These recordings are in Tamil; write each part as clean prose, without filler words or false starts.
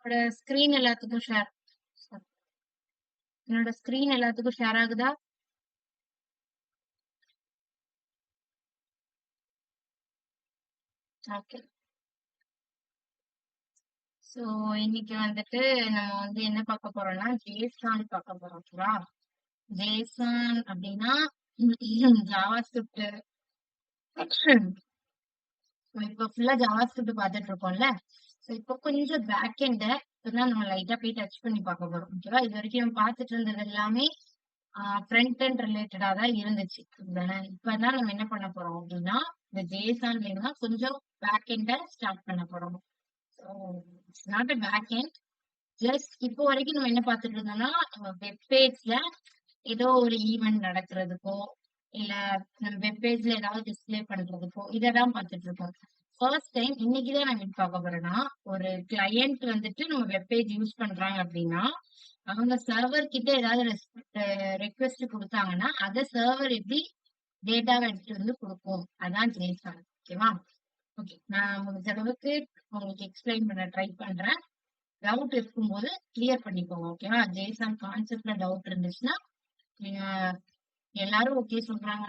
என்னோட ஸ்கிரீன் எல்லாத்துக்கும் ஷேர் என்னோட ஸ்கிரீன் எல்லாத்துக்கும் ஷேர் ஆகுதா? ஓகே. சோ இன்னைக்கு வந்துட்டு நம்ம வந்து என்ன பார்க்க போறோம்னா ஜேசான் பார்க்க போறோம். ஓகேவா? ஜேசான் அப்படின்னா ஜாவா ஸ்கிரிப்ட். இப்போ ஃபுல்லா ஜாவா ஸ்கிரிப்ட் பார்த்துட்டு இருக்கோம்ல. சோ இப்போ கொஞ்சம் பேக் எண்ட இப்பதான் நம்ம லைட்டா போய் டச் பண்ணி பார்க்க போறோம். ஓகேவா? இது வரைக்கும் நம்ம பார்த்துட்டு இருந்தது எல்லாமே ஃப்ரண்ட் எண்ட் ரிலேட்டடா தான் இருந்துச்சு. இப்பதான் நம்ம என்ன பண்ண போறோம் அப்படின்னா இந்த ஜேசான்ல கொஞ்சம் பேக் எண்ட ஸ்டார்ட் பண்ண போறோம். So it's not a back end. Just இப்போ வரைக்கும் நம்ம என்ன பார்த்துட்டு இருந்தோம்னா நம்ம வெப் பேஜ்ல ஏதோ ஒரு ஈவெண்ட் நடக்கிறதுக்கோ இல்ல நம்ம வெப் பேஜ்ல ஏதாவது டிஸ்பிளே பண்றதுக்கோ இதெல்லாம் பார்த்துட்டு இருக்கோம். ஃபர்ஸ்ட் டைம் இன்னைக்குதான் நான் எப்படி பார்க்க போறேன்னா ஒரு கிளையண்ட் வந்துட்டு நம்ம வெப் பேஜ் யூஸ் பண்றாங்க அப்படின்னா அவங்க சர்வர் கிட்ட ஏதாவது ரெக்வெஸ்ட் கொடுத்தாங்கன்னா அதை சர்வர் எப்படி டேட்டாவை எடுத்துட்டு வந்து கொடுக்கும். அதான் ஜேசான். ஓகேவா? ஓகே, நான் முடிஞ்ச அளவுக்கு உங்களுக்கு எக்ஸ்பிளைன் பண்ண ட்ரை பண்றேன். டவுட் இருக்கும்போது கிளியர் பண்ணிக்கோங்க. ஓகேவா? ஜேசான் கான்செப்ட்ல டவுட் இருந்துச்சுன்னா நீங்க எல்லாரும் ஓகே சொல்றாங்க.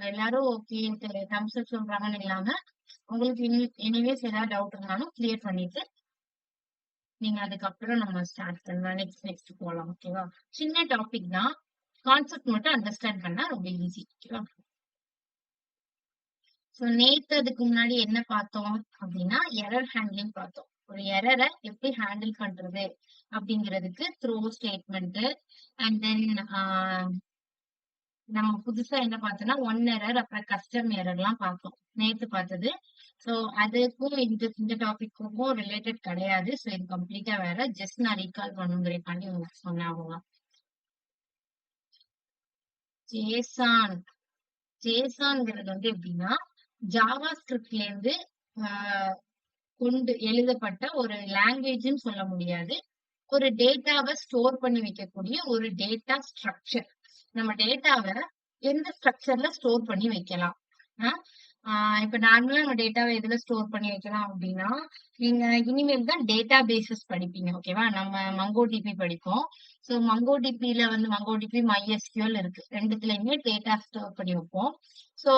எல்லாரும் ஓகே தம்ஸ் அப் சொல்றாங்கன்னு இல்லாம உங்களுக்கு எனிவேஸ் ஏதாவது டவுட் இருந்தாலும் கிளியர் பண்ணிட்டு நீங்க அதுக்கப்புறம் நம்ம ஸ்டார்ட் பண்ணலாம். நெக்ஸ்ட் போகலாம். ஓகேவா? சின்ன டாபிக் தான், கான்செப்ட் மட்டும் அண்டர்ஸ்டாண்ட் பண்ணா ரொம்ப ஈஸி. ஓகேவா? சோ நேத்து அதுக்கு முன்னாடி என்ன பார்த்தோம் அப்படின்னா எரர் ஹேண்ட்லிங் பார்த்தோம். ஒரு எரரை எப்படி ஹேண்டில் பண்றது அப்படிங்கிறதுக்கு த்ரோ ஸ்டேட்மெண்ட் அண்ட் தென் நம்ம புதுசா என்ன பார்த்தோம்னா ஒன் எரர் அப்புறம் கஸ்டம் எரர் எல்லாம் பார்த்தோம் நேத்து பார்த்தது. சோ அதுக்கும் இந்த டாபிக்கும் ரிலேட்டட் கிடையாது. சோ இது கம்ப்ளீட்டா வேற. ஜஸ்ட் நான் ரீகால் பண்ணுங்கிறக்காண்டி உங்களுக்கு சொன்னேன். அவங்க ஜேசான் ஜேசான்ங்கிறது வந்து எப்படின்னா ஜாவா ஸ்கிரிப்ட்ல இருந்து கொண்டு எழுதப்பட்ட ஒரு லாங்குவேஜ்னு சொல்ல முடியாது. ஒரு டேட்டாவை ஸ்டோர் பண்ணி வைக்கக்கூடிய ஒரு டேட்டா ஸ்ட்ரக்சர். நம்ம டேட்டாவை எந்த ஸ்ட்ரக்சர்ல ஸ்டோர் பண்ணி வைக்கலாம். இப்ப நார்மலா நம்ம டேட்டாவை எதுல ஸ்டோர் பண்ணி வைக்கலாம் அப்படின்னா நீங்க இனிமேல் தான் டேட்டா பேசஸ் படிப்பீங்க. ஓகேவா? நம்ம மங்கோ டிபி படிப்போம். சோ மங்கோ டிபில வந்து மங்கோ டிபி MySQL இருக்கு. ரெண்டுத்துலயுமே டேட்டா ஸ்டோர் பண்ணி வைப்போம். சோ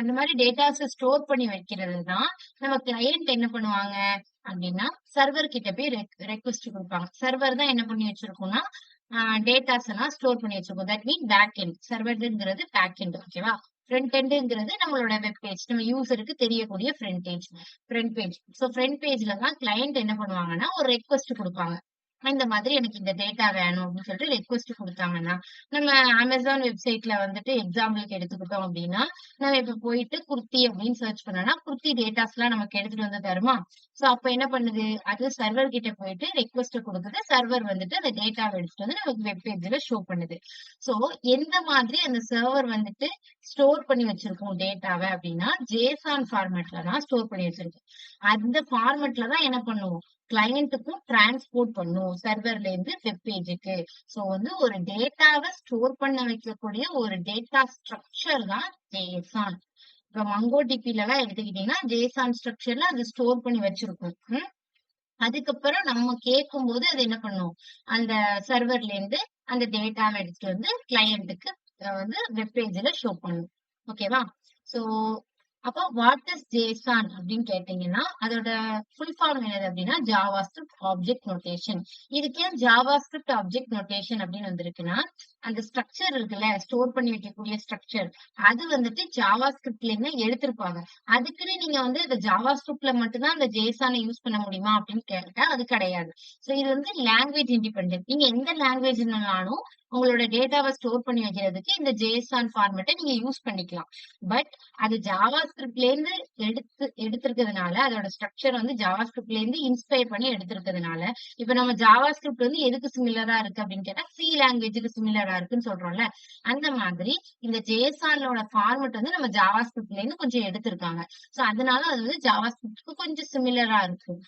அந்த மாதிரி டேட்டாஸ் ஸ்டோர் பண்ணி வைக்கிறது தான் நம்ம கிளையண்ட் என்ன பண்ணுவாங்க அப்படின்னா சர்வர் கிட்ட போய் ரெக்வெஸ்ட் கொடுப்பாங்க. சர்வர் தான் என்ன பண்ணி வச்சிருக்கோம்னா டேட்டாஸ் எல்லாம் ஸ்டோர் பண்ணி வச்சிருக்கோம். That mean back end. சர்வர்ங்கிறது பேக் எண்ட். ஓகேவா? ஃப்ரண்ட் எண்டுங்கிறது நம்மளோட வெப் பேஜ், நம்ம யூசருக்கு தெரியக்கூடிய ஃப்ரண்ட் பேஜ். ஸோ ஃப்ரண்ட் பேஜ்ல தான் கிளையண்ட் என்ன பண்ணுவாங்கன்னா ஒரு ரெக்வெஸ்ட் கொடுப்பாங்க. இந்த மாதிரி எனக்கு இந்த டேட்டா வேணும் அப்படின்னு சொல்லிட்டு ரெக்வெஸ்ட் கொடுத்தாங்கன்னா நம்ம அமேசான் வெப்சைட்ல வந்துட்டு எக்ஸாம்பிளுக்கு எடுத்துக்கிட்டோம் அப்படின்னா நம்ம இப்ப போயிட்டு குர்த்தி அப்படின்னு சர்ச் பண்ணோம்னா குர்த்தி டேட்டாஸ் எல்லாம் நமக்கு எடுத்துட்டு வந்து தருமா. சோ அப்ப என்ன பண்ணுது அது சர்வர் கிட்ட போயிட்டு ரெக்வெஸ்ட் கொடுக்குது. சர்வர் வந்துட்டு அந்த டேட்டாவை எடுத்துட்டு வந்து நமக்கு வெப் பேஜ்ல ஷோ பண்ணுது. சோ எந்த மாதிரி அந்த சர்வர் வந்துட்டு ஸ்டோர் பண்ணி வச்சிருக்கோம் டேட்டாவை அப்படின்னா ஜேசான் ஃபார்மேட்ல தான் ஸ்டோர் பண்ணி வச்சிருக்கோம். அந்த ஃபார்மேட்ல தான் என்ன பண்ணுவோம் கிளையண்ட்டுக்கும் டிரான்ஸ்போர்ட் பண்ணும் சர்வர்ல இருந்து வெப் பேஜுக்கு. சோ வந்து ஒரு டேட்டாவை ஸ்டோர் பண்ண வைக்கக்கூடிய ஒரு டேட்டா ஸ்ட்ரக்சர் தான் ஜேசான். இப்ப மங்கோ டிபில எல்லாம் எடுத்துக்கிட்டீங்கன்னா ஜேசான் ஸ்ட்ரக்சர்ல அது ஸ்டோர் பண்ணி வச்சிருக்கும். அதுக்கப்புறம் நம்ம கேட்கும் போது அது என்ன பண்ணும் அந்த சர்வர்ல இருந்து அந்த டேட்டாவை எடுத்துட்டு வந்து கிளையண்ட்டுக்கு வந்து வெப் பேஜ்ல ஷோ பண்ணும். ஓகேவா? சோ அப்போ வாட் இஸ் ஜேசான் அப்படின்னு கேட்டீங்கன்னா அதோட ஃபுல் ஃபார்ம் என்னது அப்படின்னா ஜாவா ஸ்கிரிப்ட் ஆப்ஜெக்ட் நோட்டேஷன். இதுக்கு ஏன் ஜாவா ஸ்கிரிப்ட் ஆப்ஜெக்ட் நோட்டேஷன் அப்படின்னு வந்திருக்குன்னா அந்த ஸ்ட்ரக்சர் இருக்குல்ல ஸ்டோர் பண்ணி வைக்கக்கூடிய ஸ்ட்ரக்சர் அது வந்துட்டு ஜாவா ஸ்கிரிப்ட்ல இருந்து எடுத்திருப்பாங்க. அதுக்குன்னு நீங்க வந்து இந்த ஜாவா ஸ்கிரிப்ட்ல மட்டும்தான் அந்த ஜேசானை யூஸ் பண்ண முடியுமா அப்படின்னு கேட்டா அது கிடையாது. சோ இது வந்து லாங்குவேஜ் இண்டிபெண்டன்ட். நீங்க எந்த லாங்குவேஜ்னாலும் உங்களோட டேட்டாவை ஸ்டோர் பண்ணி வைக்கிறதுக்கு இந்த ஜேசான் ஃபார்மேட்டை நீங்க யூஸ் பண்ணிக்கலாம். பட் அது ஜாவா ஸ்கிரிப்ட்ல இருந்து எடுத்திருக்கிறதுனால அதோட ஸ்ட்ரக்சர் வந்து ஜாவா ஸ்கிரிப்ட்ல இருந்து இன்ஸ்பயர் பண்ணி எடுத்திருக்கிறதுனால இப்ப நம்ம ஜாவா ஸ்கிரிப்ட் வந்து எதுக்கு சிமிலரா இருக்கு அப்படின்னு கேட்டா சி லாங்குவேஜுக்கு சிமிலரா இருக்குன்னு சொல்றோம்ல. அந்த மாதிரி இந்த JSON-ஓட ஃபார்மட் வந்து நம்ம ஜாவாஸ்கிரிப்ட்ல இருந்து கொஞ்சம் எடுத்திருக்காங்க. சோ அதனால அது வந்து ஜாவாஸ்கிரிப்ட்க்கு கொஞ்சம் சிமிலரா இருக்கும்.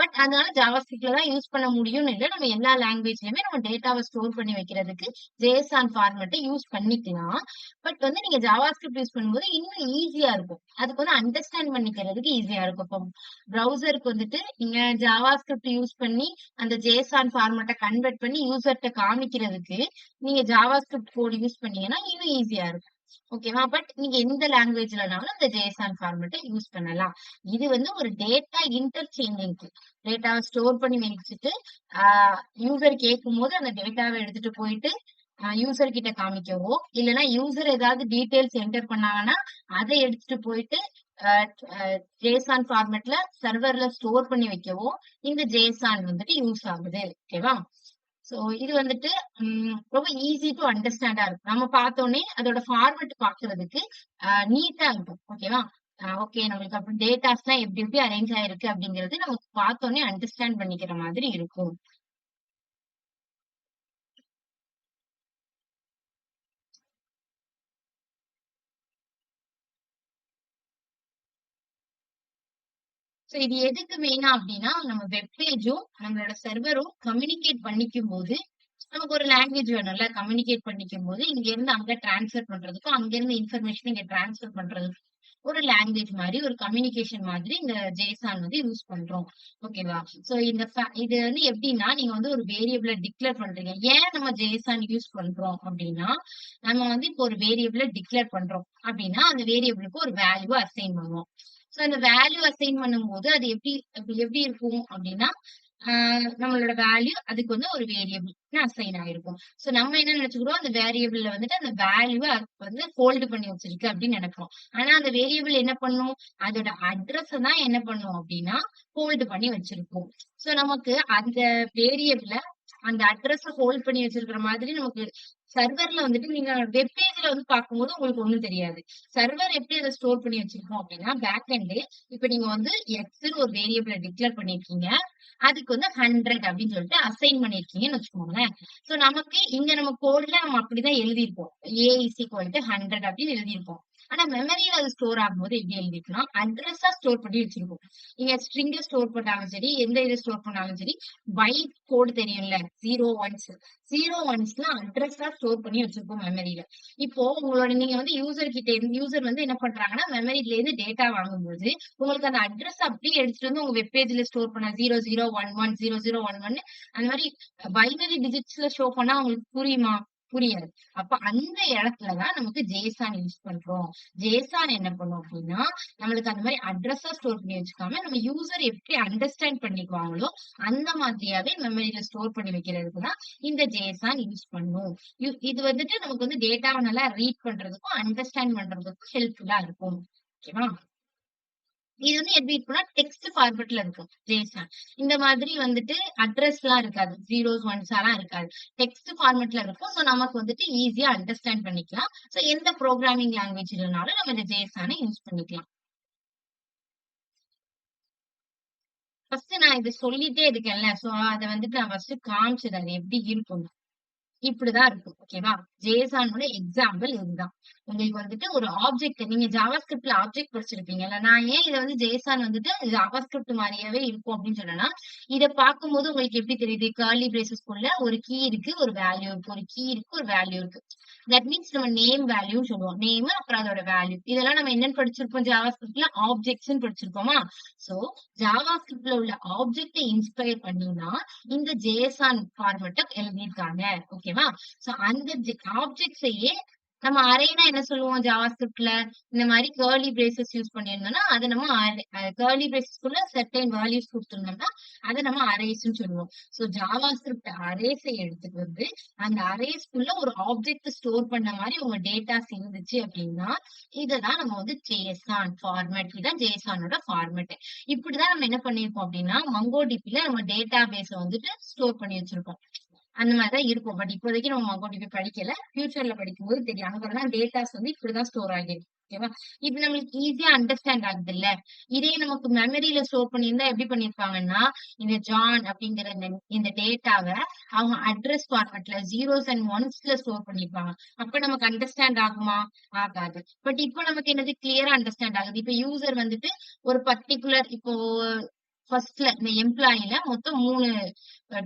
பட் அதனால ஜாவாஸ்கிரிப்ட்ல தான் யூஸ் பண்ண முடியும்னு இல்ல. நம்ம எல்லா லாங்குவேஜ்லயுமே நம்ம டேட்டாவ ஸ்டோர் பண்ணி வைக்கிறதுக்கு JSON ஃபார்மட்ட யூஸ் பண்ணிக்கலாம். பட் வந்து நீங்க ஜாவாஸ்கிரிப்ட் யூஸ் பண்ணும்போது இன்னும் ஈஸியா இருக்கும். அதுக்கு வந்து அண்டர்ஸ்டாண்ட் பண்ணிக்கிறதுக்கு ஈஸியா இருக்கும். இப்போ ப்ரௌசருக்கு வந்துட்டு நீங்க ஜாவாஸ்கிரிப்ட் யூஸ் பண்ணி அந்த JSON ஃபார்மட்ட கன்வெர்ட் பண்ணி யூசர்ட்ட காமிக்கிறதுக்கு நீங்க ஜாவாஸ்கிரிப்ட் கோட் யூஸ் பண்ணீங்கன்னா இன்னும் ஈஸியா இருக்கும். ஓகேவா? பட் நீங்க எந்த லாங்குவேஜ்லனாலும் அந்த JSON ஃபார்மட்ட யூஸ் பண்ணலாம். இது வந்து ஒரு டேட்டா இன்டர்சேஞ்சிங்க்கு. டேட்டாவ ஸ்டோர் பண்ணி வச்சுட்டு, ஆ யூசர் கேட்கும்போது அந்த டேட்டாவ எடுத்துட்டு போயிட்டு யூசர் கிட்ட காமிக்கவோ, இல்லன்னா யூசர் ஏதாவது டீட்டெயில்ஸ் என்டர் பண்ணாங்கன்னா, அத எடுத்துட்டு போயிட்டு அ அ JSON ஃபார்மட்ல சர்வர்ல ஸ்டோர் பண்ணி வைக்கவோ, இந்த JSON வந்துட்டு யூஸ் ஆகுது. ஓகேவா? சோ இது வந்துட்டு ரொம்ப ஈஸி டூ அண்டர்ஸ்டாண்டா இருக்கும். நம்ம பார்த்தோனே அதோட ஃபார்மட் பார்க்கிறதுக்கு நீட்டா இருக்கும். ஓகேவா? ஓகே நம்மளுக்கு அப்ப டேட்டாஸ்லாம் எப்படி எப்படி அரேஞ்ச் ஆயிருக்கு அப்படிங்கிறது நமக்கு பார்த்தோனே அண்டர்ஸ்டாண்ட் பண்ணிக்கிற மாதிரி இருக்கும். சோ இது எதுக்கு மெயினா அப்டின்னா, நம்ம வெப் பேஜும், நம்மளோட சர்வரும் கம்யூனிகேட் பண்ணிக்கும்போது, நமக்கு ஒரு லாங்குவேஜ் வேணும்ல. கம்யூனிகேட் பண்ணிக்கும்போது, இங்க இருந்து அங்க ட்ரான்ஸ்ஃபர் பண்றதுக்கும், அங்க இருந்து இன்ஃபர்மேஷன் இங்க ட்ரான்ஸ்ஃபர் பண்றதுக்கும், ஒரு லாங்குவேஜ் மாரி, ஒரு கம்யூனிகேஷன் மாதிரி இந்த JSON வந்து யூஸ் பண்றோம். ஓகேவா? சோ இந்த இது வந்து எப்டின்னா, நீங்க வந்து ஒரு வேரியபிள டிக்ளேர் பண்றீங்க. ஏன் நம்ம JSON யூஸ் பண்றோம் அப்டின்னா, நம்ம வந்து இப்போ ஒரு வேரியபிள டிக்ளேர் பண்றோம் அப்டின்னா, அந்த வேரியபிளுக்கு ஒரு வேல்யூ அசைன் பண்ணுவோம். சோ அந்த வேல்யூ அசைன் பண்ணும்போது அது எப்படி இருக்கும் அப்படின்னா, ஆ நம்மளோட வேல்யூ அதுக்கு வந்து ஒரு வேரியபிள் அசைன் ஆயிருக்கும். சோ நம்ம என்ன நினைச்சுக்கிறோம், அந்த வேரியபிள்ல வந்துட்டு அந்த வேல்யூவ வந்து ஹோல்டு பண்ணி வச்சிருக்கு அப்படின்னு நினைக்கிறோம். ஆனா அந்த வேரியபிள் என்ன பண்ணும்? அதோட அட்ரஸ தான் என்ன பண்ணும் அப்படின்னா, ஹோல்டு பண்ணி வச்சிருக்கும். சோ நமக்கு அந்த வேரியபிள அந்த அட்ரஸ ஹோல்ட் பண்ணி வச்சிருக்கிற மாதிரி நமக்கு சர்வர்ல வந்துட்டு நீங்க வெப் பேஜ்ல வந்து பார்க்கும்போது உங்களுக்கு ஒண்ணும் தெரியாது. சர்வர் எப்படி அத ஸ்டோர் பண்ணி வச்சிருக்கோம் அப்படின்னா, பேக் எண்டு இப்ப நீங்க வந்து எக்ஸ்ன்னு ஒரு வேரியபிள டிக்ளேர் பண்ணியிருக்கீங்க. அதுக்கு வந்து 100 அப்படின்னு சொல்லிட்டு அசைன் பண்ணியிருக்கீங்கன்னு வச்சுக்கோங்களேன். சோ நமக்கு இங்க நம்ம கோட்ல நம்ம அப்படிதான் எழுதியிருப்போம். A இஸ் ஈக்குவல் டூ 100 அப்படின்னு எழுதியிருப்போம். ஆனா மெமரியில அது ஸ்டோர் ஆகும்போது எப்படி எழுதிருக்குன்னா, அட்ரஸா ஸ்டோர் பண்ணி வச்சிருக்கோம். நீங்க ஸ்ட்ரிங்க ஸ்டோர் பண்ணாலும் சரி, எந்த இத ஸ்டோர் பண்ணாலும் சரி, பைட் கோட் தெரியும்ல 0, 1 0, 1ஸ்லாம் அட்ரஸா ஸ்டோர் பண்ணி வச்சிருப்போம் மெமரியில. இப்போ உங்களோட நீங்க வந்து யூசர் கிட்ட இருந்து யூசர் வந்து என்ன பண்றாங்கன்னா, மெமரில இருந்து டேட்டா வாங்கும்போது, உங்களுக்கு அந்த அட்ரஸ் அப்படியே எடுத்துட்டு வந்து உங்க வெப் பேஜ்ல ஸ்டோர் பண்ண 0011 0011 அந்த மாரி பைனரி டிஜிட்ஸ்ல ஷோ பண்ணா உங்களுக்கு புரியுமா? புரியாது. அப்ப அந்த இடத்துல தான் நமக்கு JSON யூஸ் பண்றோம். JSON என்ன பண்ணும் அப்படின்னா, நம்மளுக்கு அந்த மாரி அட்ரஸா ஸ்டோர் பண்ணி வச்சுக்காம, நம்ம யூசர் எப்படி அண்டர்ஸ்டாண்ட் பண்ணிக்குவாங்களோ, அந்த மாதிரியாவே மெமரியில ஸ்டோர் பண்ணி வைக்கிறதுக்கு தான் இந்த JSON யூஸ் பண்ணும். இது வந்துட்டு நமக்கு வந்து டேட்டாவ நல்லா ரீட் பண்றதுக்கும், அண்டர்ஸ்டாண்ட் பண்றதுக்கும் ஹெல்ப்ஃபுல்லா இருக்கும். ஓகேவா? இது வந்து எப்படி இருக்கும்னா, டெக்ஸ்ட் ஃபார்மட்ல இருக்கும் JSON. இந்த மாதிரி வந்துட்டு அட்ரஸ்லாம் இருக்காது. ஜீரோஸ், ஒன்ஸாலாம் இருக்காது. டெக்ஸ்ட் ஃபார்மட்ல இருக்கும். சோ நமக்கு வந்துட்டு ஈஸியா அண்டர்ஸ்டாண்ட் பண்ணிக்கலாம். சோ எந்த புரோகிராமிங் லாங்குவேஜ்லனாலும் நம்ம இந்த JSON அ யூஸ் பண்ணிக்கலாம். ஃபர்ஸ்ட் நான் இத சொல்லிட்டே இருக்கேன்ல. சோ அத வந்துட்டு நான் ஃபர்ஸ்ட் காமிச்சுறேன். அது எப்படி இருக்கும்னு. இப்படிதான் இருக்கும். ஓகேவா? JSON-ஓட எக்ஸாம்பிள் இதுதான். உங்களுக்கு வந்துட்டு ஒரு ஆப்ஜெக்ட் நீங்க ஜாவாஸ்கிரிப்ட்ல ஆப்ஜெக்ட் படிச்சிருப்பீங்கல்ல. நான் ஏன் இத வந்து JSON வந்துட்டு ஜாவாஸ்கிரிப்ட் மாரியாவே இருக்கும் அப்படின்னு சொன்னேன்னா, இத பார்க்கும்போது உங்களுக்கு எப்படி தெரியுது? கர்லி பிரேசஸ்க்குள்ள ஒரு கீ இருக்கு, ஒரு வேல்யூ இருக்கு. ஒரு கீ இருக்கு, ஒரு வேல்யூ இருக்கு. தட் மீன்ஸ் நம்ம நேம் வேல்யூன்னு சொல்லுவோம். நேம் அப்புறம் அதோட வேல்யூ. இதெல்லாம் நம்ம என்னன்னு படிச்சிருப்போம் ஜாவாஸ்கிரிப்ட்ல? ஆப்ஜெக்ட்ஸ்ன்னு படிச்சிருப்போமா? சோ ஜாவாஸ்கிரிப்ட்ல உள்ள ஆப்ஜெக்ட்ட இன்ஸ்பயர் பண்ணி தான் இந்த JSON ஃபார்மட்ட எழுதியிருக்காங்க. ஓகேவா? சோ அந்த ஆப்ஜெக்ட்ஸையே நம்ம அரேனா என்ன சொல்லுவோம் ஜாவாஸ்கிரிப்ட்ல? இந்த மாரி கர்லி பிரேசஸ் யூஸ் பண்ணியிருந்தோம்னா, அத நம்ம கர்லி பிரேசஸ்க்குள்ள செர்டைன் வேல்யூஸ் குடுத்திருந்தோம்னா, அத நம்ம அரேஸ்ன்னு சொல்லுவோம். சோ ஜாவாஸ்கிரிப்ட் அரேஸ எடுத்துட்டு வந்து, அந்த அரேஸ்க்குள்ள ஒரு ஆப்ஜெக்ட் ஸ்டோர் பண்ண மாரி உங்க டேட்டாஸ் இருந்துச்சு அப்டின்னா, இததான் நம்ம வந்து JSON ஃபார்மேட். இதான் JSON-ஓட ஃபார்மேட். இப்படிதான் நம்ம என்ன பண்ணியிருப்போம் அப்டின்னா, MongoDBல நம்ம டேட்டா பேஸ வந்துட்டு ஸ்டோர் பண்ணி வச்சிருப்போம். அந்த மாரி தான் இருக்கும். பட் இப்போதைக்கு நம்ம MongoDB படிக்கல. ஃபியூச்சர்ல படிக்கும்போது தெரியும். அங்கலாம் டேட்டாஸ் வந்து இப்படிதான் ஸ்டோர் ஆகிரும். ஓகேவா? இது நம்மளுக்கு ஈஸியா அண்டர்ஸ்டாண்ட் ஆகுதுல்ல. இதே நமக்கு மெமரியில ஸ்டோர் பண்ணியிருந்தா எப்படி பண்ணியிருப்பாங்கன்னா, இந்த ஜான் அப்படிங்கிற இந்த டேட்டாவ அவங்க அட்ரஸ் ஃபார்மேட்ல ஜீரோஸ் அண்ட் ஒன்ஸ்ல ஸ்டோர் பண்ணியிருப்பாங்க. அப்ப நமக்கு அண்டர்ஸ்டாண்ட் ஆகுமா? ஆகாது. பட் இப்போ நமக்கு என்னது கிளியரா அண்டர்ஸ்டாண்ட் ஆகுது. இப்ப யூசர் வந்துட்டு ஒரு பர்ட்டிகுலர் இப்போ ஃபர்ஸ்ட்ல இந்த எம்ப்ளாயில மொத்தம் 3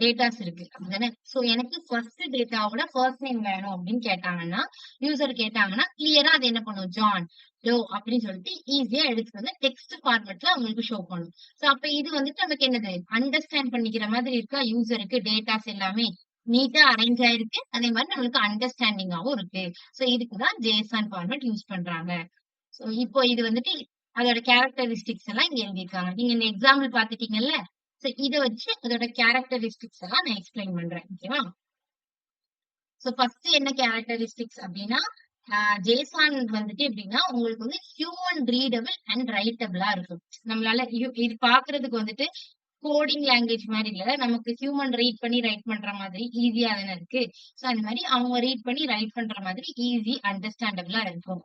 டேட்டாஸ் இருக்கு. அப்படிதானே? சோ எனக்கு ஃபர்ஸ்ட் டேட்டாவோட ஃபர்ஸ்ட் நேம் வேணும் அப்படின்னு கேட்டாங்கன்னா, யூசர் கேட்டாங்கன்னா, கிளியரா அது என்ன பண்ணும்? ஜான், டோ அப்படின்னு சொல்லிட்டு ஈஸியா எடுத்துட்டு வந்து டெக்ஸ்ட் ஃபார்மேட்ல அவங்களுக்கு ஷோ பண்ணும். சோ அப்ப இது வந்துட்டு நமக்கு என்னது? அண்டர்ஸ்டாண்ட் பண்ணிக்கிற மாதிரி இருக்கா யூசருக்கு டேட்டாஸ் எல்லாமே? நீட்டா அரேஞ்ச் ஆயிருக்கு. அதே மாதிரி நம்மளுக்கு அண்டர்ஸ்டாண்டிங்காவும் இருக்கு. சோ இதுக்கு தான் JSON ஃபார்மேட் யூஸ் பண்றாங்க. சோ இப்போ இது வந்துட்டு அதோட கேரக்டரிஸ்டிக்ஸ் எல்லாம் இங்க எழுதியிருக்காங்க. நீங்க இந்த எக்ஸாம்பிள் பாத்துட்டீங்கல்ல? சோ இத வச்சு அதோட கேரக்டரிஸ்டிக்ஸ் எல்லாம் நான் எக்ஸ்பிளைன் பண்றேன். ஓகேவா? சோ ஃபர்ஸ்ட் என்ன கேரக்டரிஸ்டிக்ஸ் அப்படின்னா, ஜேசான் வந்துட்டு எப்படின்னா உங்களுக்கு வந்து ஹியூமன் ரீடபிள் அண்ட் ரைட்டபிளா இருக்கும். நம்மளால இது பாக்குறதுக்கு வந்துட்டு கோடிங் லாங்குவேஜ் மாதிரி இல்ல. நமக்கு ஹியூமன் ரீட் பண்ணி ரைட் பண்ற மாதிரி ஈஸியா தானே இருக்கு. சோ அந்த மாதிரி அவங்க ரீட் பண்ணி ரைட் பண்ற மாதிரி ஈஸி அண்டர்ஸ்டாண்டபிளா இருக்கும்.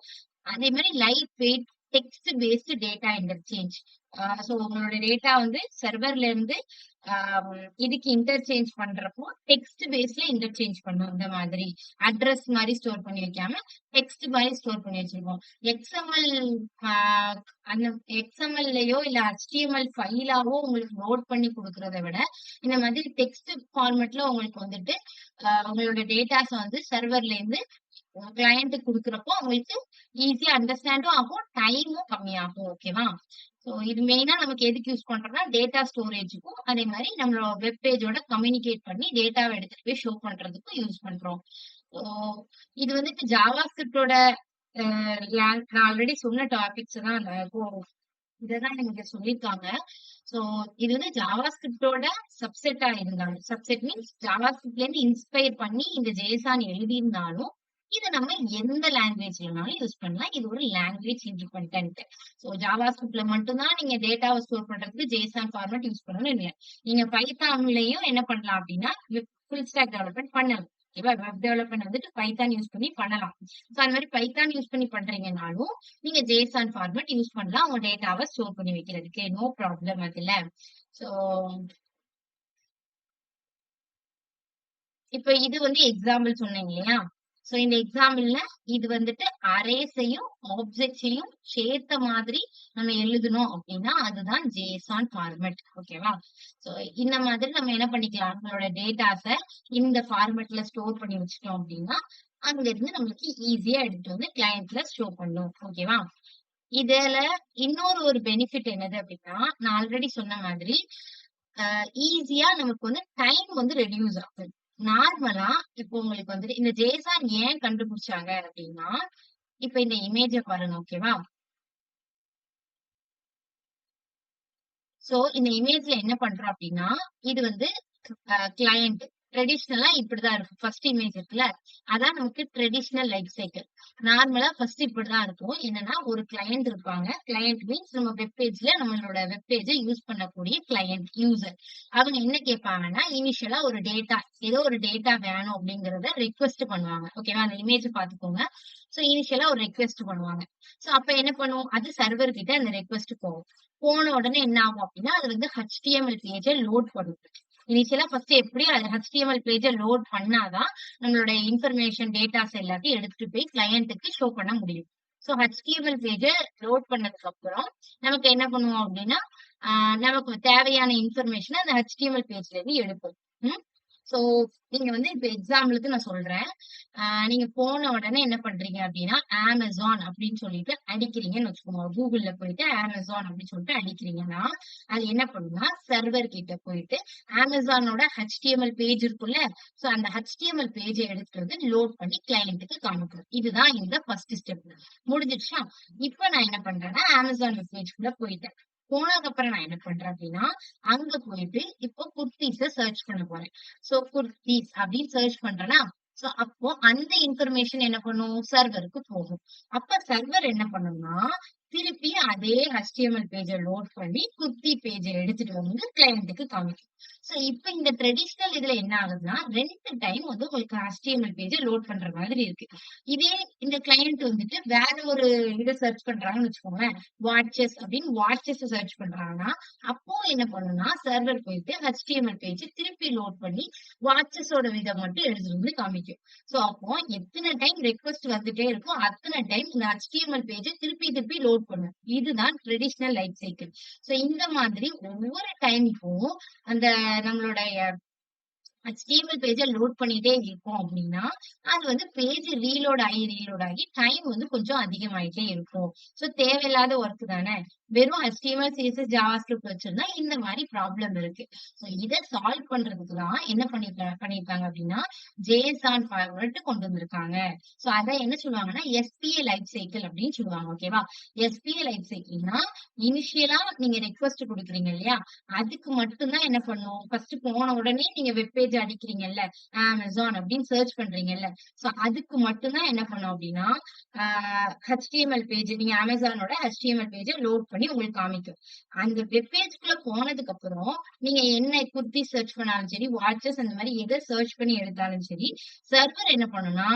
அதே மாதிரி light weight text based data interchange. So உங்களோட டேட்டா வந்து சர்வர்ல இருந்து இதுக்கு இன்டர்சேஞ்ச் பண்றப்போ டெக்ஸ்ட் பேஸ்ல இன்டர்சேஞ்ச் பண்ணும். இந்த மாதிரி அட்ரஸ் மாதிரி ஸ்டோர் பண்ணி வைக்காம டெக்ஸ்ட் மாதிரி ஸ்டோர் பண்ணி வச்சிருக்கோம். எக்ஸ்எம்எல் அந்த எக்ஸ்எம்எல்லையோ இல்ல HTML ஃபைலாவோ உங்களுக்கு லோட் பண்ணி கொடுக்கறத விட இந்த மாதிரி டெக்ஸ்ட் ஃபார்மேட்ல உங்களுக்கு வந்துட்டு உங்களோட டேட்டாஸ் வந்து சர்வர்ல இருந்து கிளையண்ட்டுக்கு குடுக்குறப்போ உங்களுக்கு ஈஸியா அண்டர்ஸ்டாண்டும் ஆகும், டைமும் கம்மியாகும். ஓகேவா? சோ இது மெயினா நமக்கு எதுக்கு யூஸ் பண்றோம்னா டேட்டா ஸ்டோரேஜுக்கும் அதே மாதிரி நம்மளோட வெப் பேஜோட கம்யூனிகேட் பண்ணி டேட்டாவை எடுத்துட்டு போய் ஷோ பண்றதுக்கும் யூஸ் பண்றோம். ஸோ இது வந்துட்டு ஜாவா ஸ்கிரிப்டோட நான் ஆல்ரெடி சொன்ன டாபிக்ஸ் தான் இததான் இங்க சொல்லியிருக்காங்க. சோ இது வந்து ஜாவா ஸ்கிரிப்டோட சப்செட்டா இருந்தாலும், சப்செட் மீன்ஸ் ஜாவா ஸ்கிரிப்ட்ல இருந்து இன்ஸ்பயர் பண்ணி இந்த ஜேசான் எழுதியிருந்தாலும் இதை நம்ம எந்த லாங்குவேஜ்லனாலும் யூஸ் பண்ணலாம். இது ஒரு லாங்குவேஜ் இண்டிபெண்டன்ட். சோ ஜாவா ஸ்கிரிப்ட்ல மட்டும்தான் நீங்க டேட்டாவை ஸ்டோர் பண்றதுக்கு ஜேசான் ஃபார்மேட் யூஸ் பண்ணணும் இல்லையா? நீங்க பைத்தான்லயும் என்ன பண்ணலாம் அப்படின்னா ஃபுல் ஸ்டாக் டெவலப்மெண்ட் பண்ணலாம். ஓகேவா? வெப் டெவலப்மெண்ட் வந்துட்டு பைத்தான் யூஸ் பண்ணி பண்ணலாம். சோ அந்த மாதிரி பைத்தான் யூஸ் பண்ணி பண்றீங்கனாலும் நீங்க ஜேசான் ஃபார்மேட் யூஸ் பண்ணலாம் உங்க டேட்டாவை ஸ்டோர் பண்ணி வைக்கிறதுக்கு. நோ ப்ராப்ளம் அதுல. சோ இப்ப இது வந்து எக்ஸாம்பிள் சொன்னீங்க இல்லையா? சோ இந்த எக்ஸாம்பிள்ல இது வந்துட்டு அரேஸையும் ஆப்ஜெக்ட்ஸையும் சேர்த்த மாதிரி நம்ம எழுதணும் அப்படின்னா அதுதான் ஜேசான் ஃபார்மேட். ஓகேவா? சோ இந்த மாதிரி நம்ம என்ன பண்ணிக்கலாம், நம்மளோட டேட்டாஸ இந்த ஃபார்மேட்ல ஸ்டோர் பண்ணி வச்சுட்டோம் அப்படின்னா அங்க இருந்து நம்மளுக்கு ஈஸியா எடுத்துட்டு வந்து கிளையண்ட்ல ஸ்டோர் பண்ணும். ஓகேவா? இதுல இன்னொரு ஒரு பெனிஃபிட் என்னது அப்படின்னா, நான் ஆல்ரெடி சொன்ன மாதிரி ஈஸியா நமக்கு வந்து டைம் வந்து ரெடியூஸ் ஆகுது. நார்மலா இப்போ உங்களுக்கு வந்துட்டு இந்த ஜேசான் ஏன் கண்டுபிடிச்சாங்க அப்படின்னா, இப்ப இந்த இமேஜ பாருங்க. ஓகேவா? சோ இந்த இமேஜ்ல என்ன பண்றோம் அப்படின்னா, இது வந்து கிளையண்ட் ட்ரெடிஷ்னலா இப்படிதான் இருக்கும். ஃபர்ஸ்ட் இமேஜ் இருக்குல்ல, அதான் நமக்கு ட்ரெடிஷ்னல் லைஃப் சைக்கிள். நார்மலா ஃபர்ஸ்ட் இப்படிதான் இருக்கும். என்னன்னா ஒரு கிளையண்ட் இருப்பாங்க. கிளையண்ட் மீன்ஸ் நம்ம வெப் பேஜ்ல நம்மளோட வெப் பேஜை யூஸ் பண்ணக்கூடிய கிளையண்ட் யூசர். அவங்க என்ன கேட்பாங்கன்னா இனிஷியலா ஒரு டேட்டா ஏதோ ஒரு டேட்டா வேணும் அப்படிங்கறத ரெக்வெஸ்ட் பண்ணுவாங்க. ஓகேவா? அந்த இமேஜ் பாத்துக்கோங்க. சோ இனிஷியலா ஒரு ரெக்வெஸ்ட் பண்ணுவாங்க. சோ அப்ப என்ன பண்ணுவோம், அது சர்வர் கிட்ட அந்த ரெக்வெஸ்ட் போகும். போன உடனே என்ன ஆகும் அப்படின்னா அது வந்து HTML பேஜை லோட் பண்ணும். இனிஷியலா ஃபர்ஸ்ட் எப்படியும் அது HTML பேஜை லோட் பண்ணாதான் நம்மளோட இன்ஃபர்மேஷன் டேட்டாஸ் எல்லாத்தையும் எடுத்துட்டு போய் கிளையண்ட்டுக்கு ஷோ பண்ண முடியும். சோ HTML பேஜை லோட் பண்ணதுக்கு அப்புறம் நமக்கு என்ன பண்ணுவோம் அப்படின்னா நமக்கு தேவையான இன்ஃபர்மேஷன் அந்த HTML பேஜ்ல இருந்து எடுப்போம். சோ நீங்க வந்து இப்ப எக்ஸாம்பிளுக்கு நான் சொல்றேன். நீங்க போன உடனே என்ன பண்றீங்க அப்படின்னா Amazon அப்படின்னு சொல்லிட்டு அடிக்கிறீங்கன்னு வச்சுக்கோங்க. கூகுள்ல போயிட்டு Amazon அப்படின்னு சொல்லிட்டு அடிக்கிறீங்கன்னா அது என்ன பண்ணும்னா சர்வர் கிட்ட போயிட்டு Amazonோட HTML பேஜ் இருக்குல்ல, சோ அந்த HTML பேஜை எடுத்துட்டு வந்து லோட் பண்ணி கிளையண்ட்டுக்கு காமிக்கும். இதுதான் இந்த ஃபர்ஸ்ட் ஸ்டெப். முடிஞ்சிடுச்சா? இப்ப நான் என்ன பண்றேன்னா Amazon பேஜ்குள்ள போயிட்டேன். போனதுக்கு அப்புறம் நான் என்ன பண்றேன் அப்படின்னா அங்க போயிட்டு இப்போ குர்தீஸ சர்ச் பண்ண போறேன். சோ குர்தீஸ் அப்படின்னு சர்ச் பண்றேன்னா சோ அப்போ அந்த இன்ஃபர்மேஷன் என்ன பண்ணும், சர்வருக்கு போகும். அப்ப சர்வர் என்ன பண்ணும்னா திருப்பி அதே HTML பேஜ லோட் பண்ணி குர்த்தி பேஜ எடுத்துட்டு வந்து கிளையண்ட்டுக்கு காமிக்கும். சோ இப்ப இந்த ட்ரெடிஷனல் இதுல என்ன ஆகுதுன்னா 2 டைம் வந்து உங்களுக்கு HTML பேஜ லோட் பண்ற மாதிரி இருக்கு. இதே இந்த கிளையண்ட் வந்துட்டு வேற ஒரு இத சர்ச் பண்றாங்கன்னு வச்சுக்கோங்களேன். வாட்சஸ் அப்படின்னு வாட்சஸ் சர்ச் பண்றாங்கன்னா, அப்போ என்ன பண்ணும்னா சர்வர் போயிட்டு HTML பேஜ் திருப்பி லோட் பண்ணி வாட்சஸோட விதம் மட்டும் எடுத்துட்டு வந்து காமிக்கும். சோ அப்போ எத்தனை டைம் ரெக்வெஸ்ட் வந்துட்டே இருக்கோ அத்தனை டைம் இந்த HTML பேஜ திருப்பி திருப்பி லோட் பண்ணும். இதுதான் ட்ரெடிஷனல் லைஃப் சைக்கிள். சோ இந்த மாதிரி ஒவ்வொரு டைமுக்கும் அந்த நம்மளுடைய HTML பேஜ லோட் பண்ணிட்டே இருக்கோம் அப்படின்னா, அது வந்து பேஜ் ரீலோட் ஆகி டைம் வந்து கொஞ்சம் அதிகமாயிட்டே இருக்கும். சோ தேவையில்லாத ஒர்க் தானே. வெறும் HTML, CSS, JavaScript வச்சிருந்தா இந்த மாரி ப்ராப்ளம் இருக்கு. சோ இத சால்வ் பண்றதுக்கு தான் என்ன பண்ணியிருக்காங்க அப்படின்னா, JSON ஃபார்மட் கொண்டு வந்திருக்காங்க. சோ அத என்ன சொல்லுவாங்கன்னா, SPA லைஃப் சைக்கிள் அப்படின்னு சொல்லுவாங்க. ஓகேவா? SPA லைஃப் சைக்கிள்னா, இனிஷியலா நீங்க ரெக்வெஸ்ட் குடுக்குறீங்க இல்லையா? அதுக்கு மட்டும் தான் என்ன பண்ணும், ஃபர்ஸ்ட் போன உடனே நீங்க வெப் பேஜ் அடிக்கிறீங்கல்ல, Amazon அப்படின்னு சர்ச் பண்றீங்கல்ல. சோ அதுக்கு மட்டும் தான் என்ன பண்ணும் அப்படின்னா, HTML பேஜ் நீங்க Amazonோட HTML பேஜ லோட் பண்ணி உங்களுக்கு காமிக்கும். அந்த வெப் பேஜ்க்குள்ள போனதுக்கு அப்புறம் நீங்க என்ன குர்த்தி சர்ச் பண்ணாலும் சரி, வாட்சஸ் அந்த மாதிரி எத சர்ச் பண்ணி எடுத்தாலும் சரி, சர்வர் என்ன பண்ணும்னா,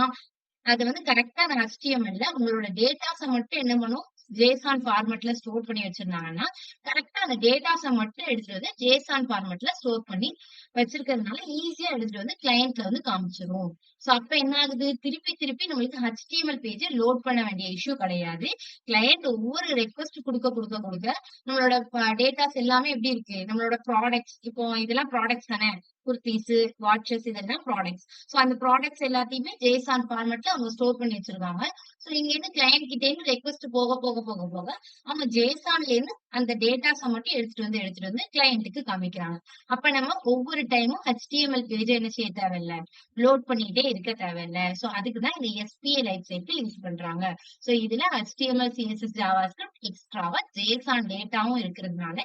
அது வந்து கரெக்ட்டா அந்த HTML-ல உங்களோட டேட்டாஸ மட்டும் என்ன பண்ணும், JSON ஃபார்மட்ல ஸ்டோர் பண்ணி வச்சிருந்தாங்கன்னா, கரெக்ட்டா அந்த டேட்டாஸ மட்டும் எடுத்துட்டு வந்து JSON ஃபார்மட்ல ஸ்டோர் பண்ணி வச்சிருக்கிறதுனால, ஈஸியா எடுத்துட்டு வந்து கிளையன்ட்ல வந்து காமிச்சிரும். சோ அப்ப என்ன ஆகுது, திருப்பி திருப்பி நம்மளுக்கு HTML பேஜ லோட் பண்ண வேண்டிய இஷ்யூ கிடையாது. கிளையண்ட் ஒவ்வொரு ரெக்வெஸ்ட் குடுக்க நம்மளோட டேட்டாஸ் எல்லாமே எப்படி இருக்கு, நம்மளோட ப்ராடக்ட்ஸ் இப்போ இதெல்லாம் ப்ராடக்ட்ஸ் தானே. குர்தீஸ், வாட்சஸ் இதெல்லாம் ப்ராடக்ட்ஸ். சோ அந்த ப்ராடக்ட்ஸ் எல்லாத்தையுமே JSON ஃபார்மட்ல அவங்க ஸ்டோர் பண்ணி வச்சிருக்காங்க. சோ இங்க இருந்து கிளையண்ட் கிட்ட இருந்து ரெக்வெஸ்ட் போக அவங்க JSONல இருந்து அந்த டேட்டாஸ மட்டும் எடுத்துட்டு வந்து கிளையண்ட்டுக்கு காமிக்கிறாங்க. அப்ப நம்ம ஒவ்வொரு டைமும் HTML பேஜ என்ன செய்ய தேவையில்ல, லோட் பண்ணிட்டே இருக்க தேவையில்ல. சோ அதுக்கு தான் இந்த SPA லைஃப் சைக்கிள் யூஸ் பண்றாங்க. சோ இதுல HTML, CSS, JavaScript எக்ஸ்ட்ராவா JSON டேட்டாவும் இருக்கிறதுனால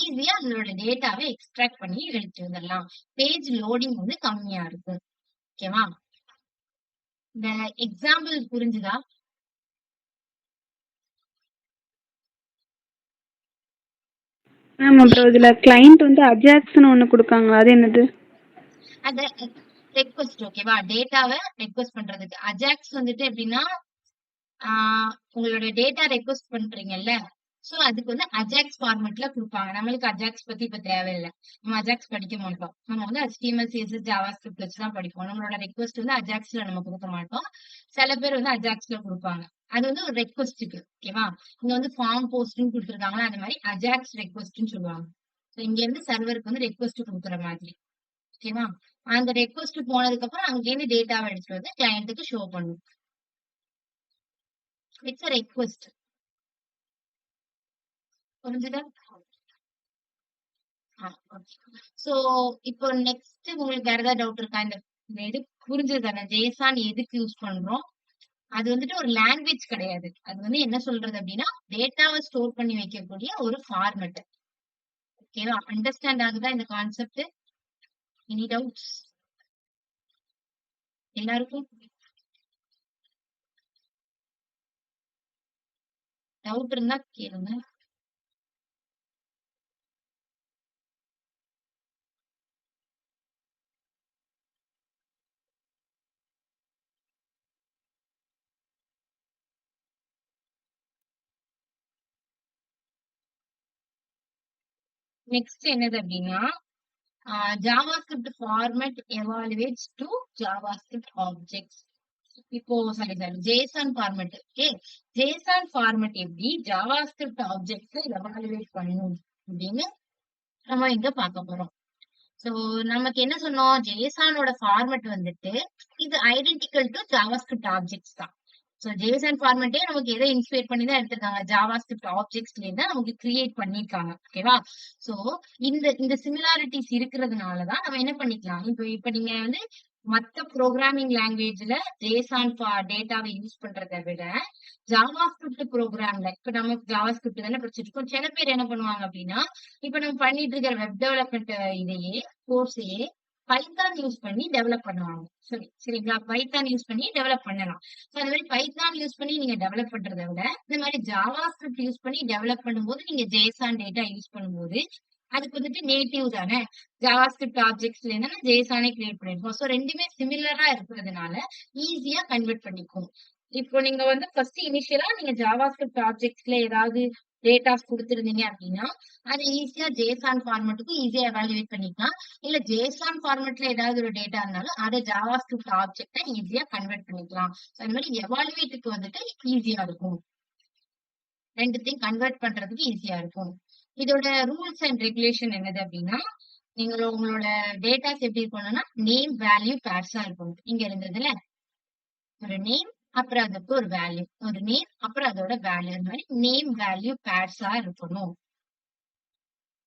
ஈஸியா நம்மளோட டேட்டாவ எக்ஸ்ட்ராக்ட் பண்ணி எடுத்துட்டு வந்துடலாம். பேஜ் லோடிங் வந்து கம்மியா இருக்கும். ஓகேவா? இந்த எக்ஸாம்பிள் புரிஞ்சுதா? மேம் அப்புறம் இதுல கிளைண்ட் வந்து அஜாக்ஸ்னு ஒண்ணு குடுக்காங்களா, அது என்னது? அந்த ரெக்வெஸ்ட் ஓகேவா? டேட்டாவ ரெக்வெஸ்ட் பண்றதுக்கு. அஜாக்ஸ் வந்துட்டு எப்படின்னா, உங்களோட டேட்டா ரெக்வெஸ்ட் பண்றீங்கல்ல, சோ அதுக்கு வந்து அஜாக்ஸ் ஃபார்மட்ல குடுப்பாங்க. நம்மளுக்கு அஜாக்ஸ் பத்தி இப்ப தேவையில்ல. நம்ம அஜாக்ஸ் படிக்க மாட்டோம். நம்ம வந்து HTML, CSS, JavaScript வச்சு தான் படிப்போம். நம்மளோட ரெக்வெஸ்ட் வந்து அஜாக்ஸ்ல நம்ம குடுக்க மாட்டோம். சில பேர் வந்து அஜாக்ஸ்ல குடுப்பாங்க. அது வந்து ஒரு ரெக்வெஸ்ட்க்கு. ஓகேவா? இங்க வந்து ஃபார்ம் போஸ்ட்ன்னு குடுத்துருக்காங்களா, அந்த மாதிரி அஜாக்ஸ் ரெக்வெஸ்ட்ன்னு சொல்லுவாங்க. சோ இங்க இருந்து சர்வருக்கு வந்து ரெக்வெஸ்ட் குடுக்குற மாதிரி. ஓகேவா? அந்த ரெக்வெஸ்ட் போனதுக்கு அப்புறம் அங்கேருந்து டேட்டாவ எடுத்துட்டு வந்து கிளையன்ட்க்கு ஷோ பண்ணும். It's a request. புரிஞ்சுதா? சோ இப்போ நெக்ஸ்ட் உங்களுக்கு வேற ஏதாவது டவுட் இருக்கா? இந்த இது புரிஞ்சது தானே? JSON எதுக்கு யூஸ் பண்றோம்? அது வந்துட்டு ஒரு லாங்குவேஜ் கிடையாது. அது வந்து என்ன சொல்றது அப்படின்னா, டேட்டாவ ஸ்டோர் பண்ணி வைக்கக்கூடிய ஒரு ஃபார்மட். ஓகேவா? அண்டர்ஸ்டாண்ட் ஆகுதா இந்த கான்செப்ட்? Any doubts? எல்லாருக்கும் டவுட் இருந்தா கேளுங்க. நெக்ஸ்ட் என்னது அப்படின்னா, JavaScript format evaluates to JavaScript objects. இப்போ sorry JSON format. Okay, JSON format எப்படி JavaScript ஆப்ஜெக்ட்ஸ் எவாலுவேட் பண்ணும் அப்படின்னு நம்ம இங்க பார்க்க போறோம். சோ நமக்கு என்ன சொன்னோம், JSON-ஓட ஃபார்மட் வந்துட்டு இது ஐடென்டிக்கல் டு JavaScript ஆப்ஜெக்ட்ஸ் தான். சோ JSON ஃபார்மட்டே நமக்கு எதை இன்ஸ்பயர் பண்ணி தான் எடுத்திருக்காங்க, JavaScript ஆப்ஜெக்ட்ஸ்ல இருந்து நமக்கு கிரியேட் பண்ணிருக்காங்க. ஓகேவா? சோ இந்த இந்த சிமிலாரிட்டிஸ் இருக்கிறதுனால தான் நம்ம என்ன பண்ணிக்கலாம், இப்ப நீங்க வந்து மத்த ப்ரோக்ராமிங் லாங்குவேஜ்ல JSON டேட்டாவை யூஸ் பண்றதை விட JavaScript ப்ரோக்ராம்ல இப்ப நம்ம JavaScript தானே படிச்சிட்டு இருக்கோம். சில பேர் என்ன பண்ணுவாங்க அப்படின்னா, இப்ப நம்ம பண்ணிட்டு இருக்கிற வெப் டெவலப்மெண்ட் இதையே கோர்ஸையே பைத்தான் யூஸ் பண்ணி டெவலப் பண்ணுவாங்க. சரிங்களா? பைத்தான் யூஸ் பண்ணி டெவலப் பண்ணலாம். சோ அந்த மாதிரி பைத்தான் யூஸ் பண்ணி நீங்க டெவலப் பண்றத விட, இந்த மாதிரி ஜாவா ஸ்கிரிப்ட் யூஸ் பண்ணி டெவலப் பண்ணும்போது, நீங்க ஜேசன் டேட்டா யூஸ் பண்ணும்போது, அதுக்கு வந்துட்டு நேட்டிவ் தானே. ஜாவா ஸ்கிரிப்ட் ஆப்ஜெக்ட்ஸ்ல இருந்து ஜேசனே கிரியேட் பண்ணிருக்கோம். சோ 2மே சிமிலரா இருக்கிறதுனால ஈஸியா கன்வெர்ட் பண்ணிக்கும். இப்போ நீங்க வந்து ஃபர்ஸ்ட் இனிஷியலா நீங்க ஜாவா ஸ்கிரிப்ட் ஆப்ஜெக்ட்ஸ்ல ஏதாவது டேட்டாஸ் குடுத்திருந்தீங்க அப்படின்னா, அத ஈஸியா ஜேசன் ஃபார்மேட்டுக்கு ஈஸியா எவாலுவேட் பண்ணிக்கலாம். இல்ல ஜேசன் ஃபார்மேட்ல ஏதாவது ஒரு டேட்டா இருந்தாலும் அத ஜாவா ஸ்கிரிப்ட் ஆப்ஜெக்ட்டா ஈஸியா கன்வெர்ட் பண்ணிக்கலாம். சோ அந்த மாதிரி எவாலுவேட்டுக்கு வந்துட்டு ஈஸியா இருக்கும். 2த்தையும் கன்வெர்ட் பண்றதுக்கு ஈஸியா இருக்கும். இதோட ரூல்ஸ் அண்ட் ரெகுலேஷன் என்னது அப்படின்னா, நீங்க உங்களோட டேட்டாஸ் எப்படி இருக்கணும்னா, நேம், வேல்யூ பேர்ஸா இருக்கணும். இங்க இருந்ததுல ஒரு நேம், அப்புறம் அதுக்கு ஒரு வேல்யூ. ஒரு நேம், அப்புறம் அதோட வேல்யூ. இந்த மாதிரி நேம், வேல்யூ பேர்ஸா இருக்கணும்.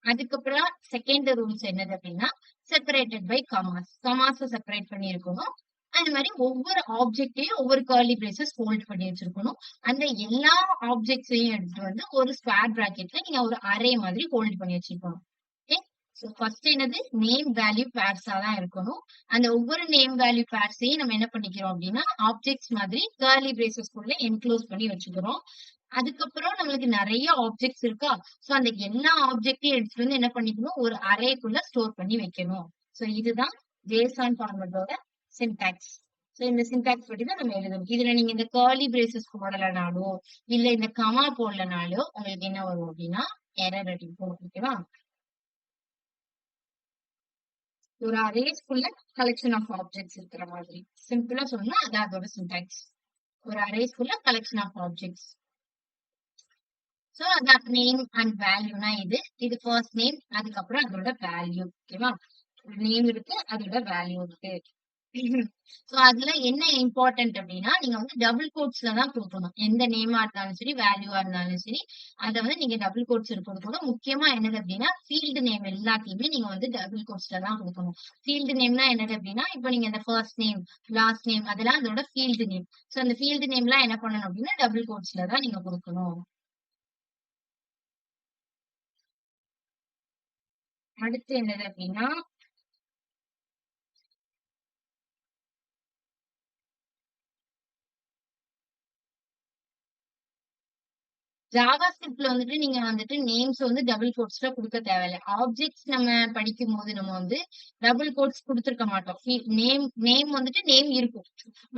அதுக்கப்புறம் செகண்ட் ரூல்ஸ் என்னது அப்படின்னா, செப்பரேட்டட் பை கமாஸ். கமாஸ செப்பரேட் பண்ணி இருக்கணும். அந்த மாதிரி ஒவ்வொரு ஆப்ஜெக்டையும் ஒவ்வொரு கர்லி பிரேசஸ் ஹோல்ட் பண்ணி வச்சிருக்கணும். அந்த எல்லா ஆப்ஜெக்ட்ஸையும் எடுத்துட்டு வந்து ஒரு ஸ்கொயர் பிராக்கெட்ல நீங்க ஒரு அரே மாதிரி ஹோல்ட் பண்ணி வச்சிருக்கணும். ஓகே. சோ ஃபர்ஸ்ட் என்னது, நேம், வேல்யூ பேர்ஸா தான் இருக்கணும். அந்த ஒவ்வொரு நேம், வேல்யூ பேர்ஸையும் நம்ம என்ன பண்ணிக்கிறோம் அப்படின்னா, ஆப்ஜெக்ட்ஸ் மாதிரி கர்லி பிரேசஸ்க்குள்ள என்க்ளோஸ் பண்ணி வச்சுக்கிறோம். அதுக்கப்புறம் நம்மளுக்கு நிறைய ஆப்ஜெக்ட்ஸ் இருக்கா. சோ அந்த எல்லா ஆப்ஜெக்டையும் எடுத்துட்டு வந்து என்ன பண்ணிக்கணும், ஒரு அரேக்குள்ள ஸ்டோர் பண்ணி வைக்கணும். சோ இதுதான் ஜேசன் ஃபார்மேட்டோட சின்டாக்ஸ். சோ இந்த சின்டாக்ஸ் பத்தி தான் நம்ம எழுதணும். இதுல நீங்க இந்த கர்லி பிரேசஸ் போடலனாலோ, இல்ல இந்த கமா போடலனாலோ உங்களுக்கு என்ன வரும் அப்படின்னா எரர் அடிக்கும். ஓகேவா? ஒரு அரேஸ்க்குள்ள கலெக்ஷன் ஆஃப் ஆப்ஜெக்ட்ஸ் இருக்கிற மாதிரி. சிம்பிளா சொல்லணும்னா அது அதோட சின்டாக்ஸ். ஒரு அரேஸ்க்குள்ள கலெக்ஷன் ஆஃப் ஆப்ஜெக்ட்ஸ். சோ அதான் நேம் அண்ட் வேல்யூனா இது ஃபர்ஸ்ட் நேம், அதுக்கப்புறம் அதோட வேல்யூ. ஓகேவா? நேம் இருக்கு, அதோட வேல்யூ இருக்கு. சோ அதுல என்ன இம்பார்ட்டன்ட் அப்படின்னா, நீங்க வந்து டபுள் கோட்ஸ்ல தான் கொடுக்கணும். எந்த நேமா இருந்தாலும் சரி, வேல்யூவா இருந்தாலும் சரி, அத வந்து நீங்க டபுள் கோட்ஸ் கொடுக்கணும். முக்கியமா என்னது அப்படின்னா, ஃபீல்டு நேம் எல்லாத்தையுமே நீங்க வந்து டபுள் கோட்ஸ்ல தான் கொடுக்கணும். ஃபீல்டு நேம்னா என்னது அப்படின்னா, இப்போ நீங்க இந்த ஃபர்ஸ்ட் நேம், லாஸ்ட் நேம் அதெல்லாம் அதோட ஃபீல்டு நேம். சோ அந்த ஃபீல்டு நேம்லாம் என்ன பண்ணணும் அப்படின்னா, டபுள் கோட்ஸ்ல தான் நீங்க கொடுக்கணும். அடுத்து என்னது அப்படின்னா, ஜாவா ஸ்கிரிப்ட்ல வந்துட்டு நீங்க வந்துட்டு நேம்ஸ் வந்து டபுள் கோட்ஸ்ல கொடுக்க தேவையில்ல. ஆப்ஜெக்ட்ஸ் நம்ம படிக்கும்போது நம்ம வந்து டபுள் கோட்ஸ் கொடுத்துருக்க மாட்டோம். நேம் நேம் வந்துட்டு நேம் இருக்கும்.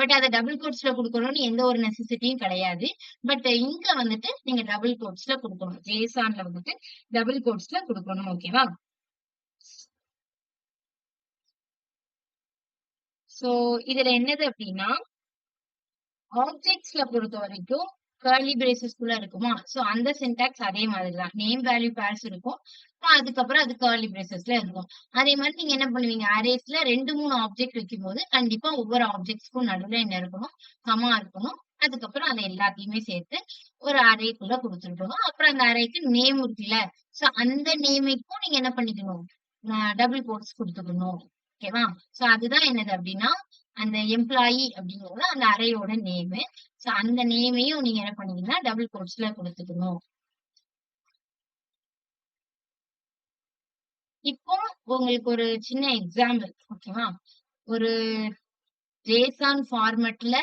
பட் அத டபுள் கோட்ஸ்ல கொடுக்கணும்னு எந்த ஒரு நெசசிட்டியும் கிடையாது. பட் இங்க வந்துட்டு நீங்க டபுள் கோட்ஸ்ல கொடுக்கணும். ஜேசான்ல வந்துட்டு டபுள் கோட்ஸ்ல கொடுக்கணும். ஓகேவா? சோ இதுல என்னது அப்படின்னா, ஆப்ஜெக்ட்ஸ்ல பொறுத்த வரைக்கும் கர்லி பிரேசஸ்க்குள்ள இருக்குமா? சோ அந்த சின்டாக்ஸ் அதே மாதிரி தான். நேம், வேல்யூ பேர்ஸ் இருக்கும். அதுக்கப்புறம் அது கர்லி பிரேசஸ்ல இருக்கும். அதே மாதிரி நீங்க என்ன பண்ணுவீங்க? அரேஸ்ல 2, 3 ஆப்ஜெக்ட் வைக்கும்போது கண்டிப்பா ஒவ்வொரு ஆப்ஜெக்ட்ஸ்க்கும் நடுவுல என்ன இருக்கணும்? கமா இருக்கணும். அதுக்கப்புறம் அத எல்லாத்தையுமே சேர்த்து ஒரு அரேக்குள்ள குடுத்துருக்கணும். அப்புறம் அந்த அரேக்கு நேம் இருக்குல்ல. சோ அந்த நேமுக்கும் நீங்க என்ன பண்ணிக்கணும்? டபுள் கோட்ஸ் குடுத்துக்கணும். ஓகேவா? சோ அதுதான் என்னது அப்படின்னா, அந்த எம்ப்ளாயி அப்படிங்கிறது அந்த அறையோட நேமு. சோ அந்த நேமையும் நீங்க என்ன பண்ணீங்கன்னா டபுள் கோட்ஸ்ல கொடுத்துக்கணும். இப்போ உங்களுக்கு ஒரு சின்ன எக்ஸாம்பிள். ஓகேவா? ஒரு ஜேசன் ஃபார்மட்ல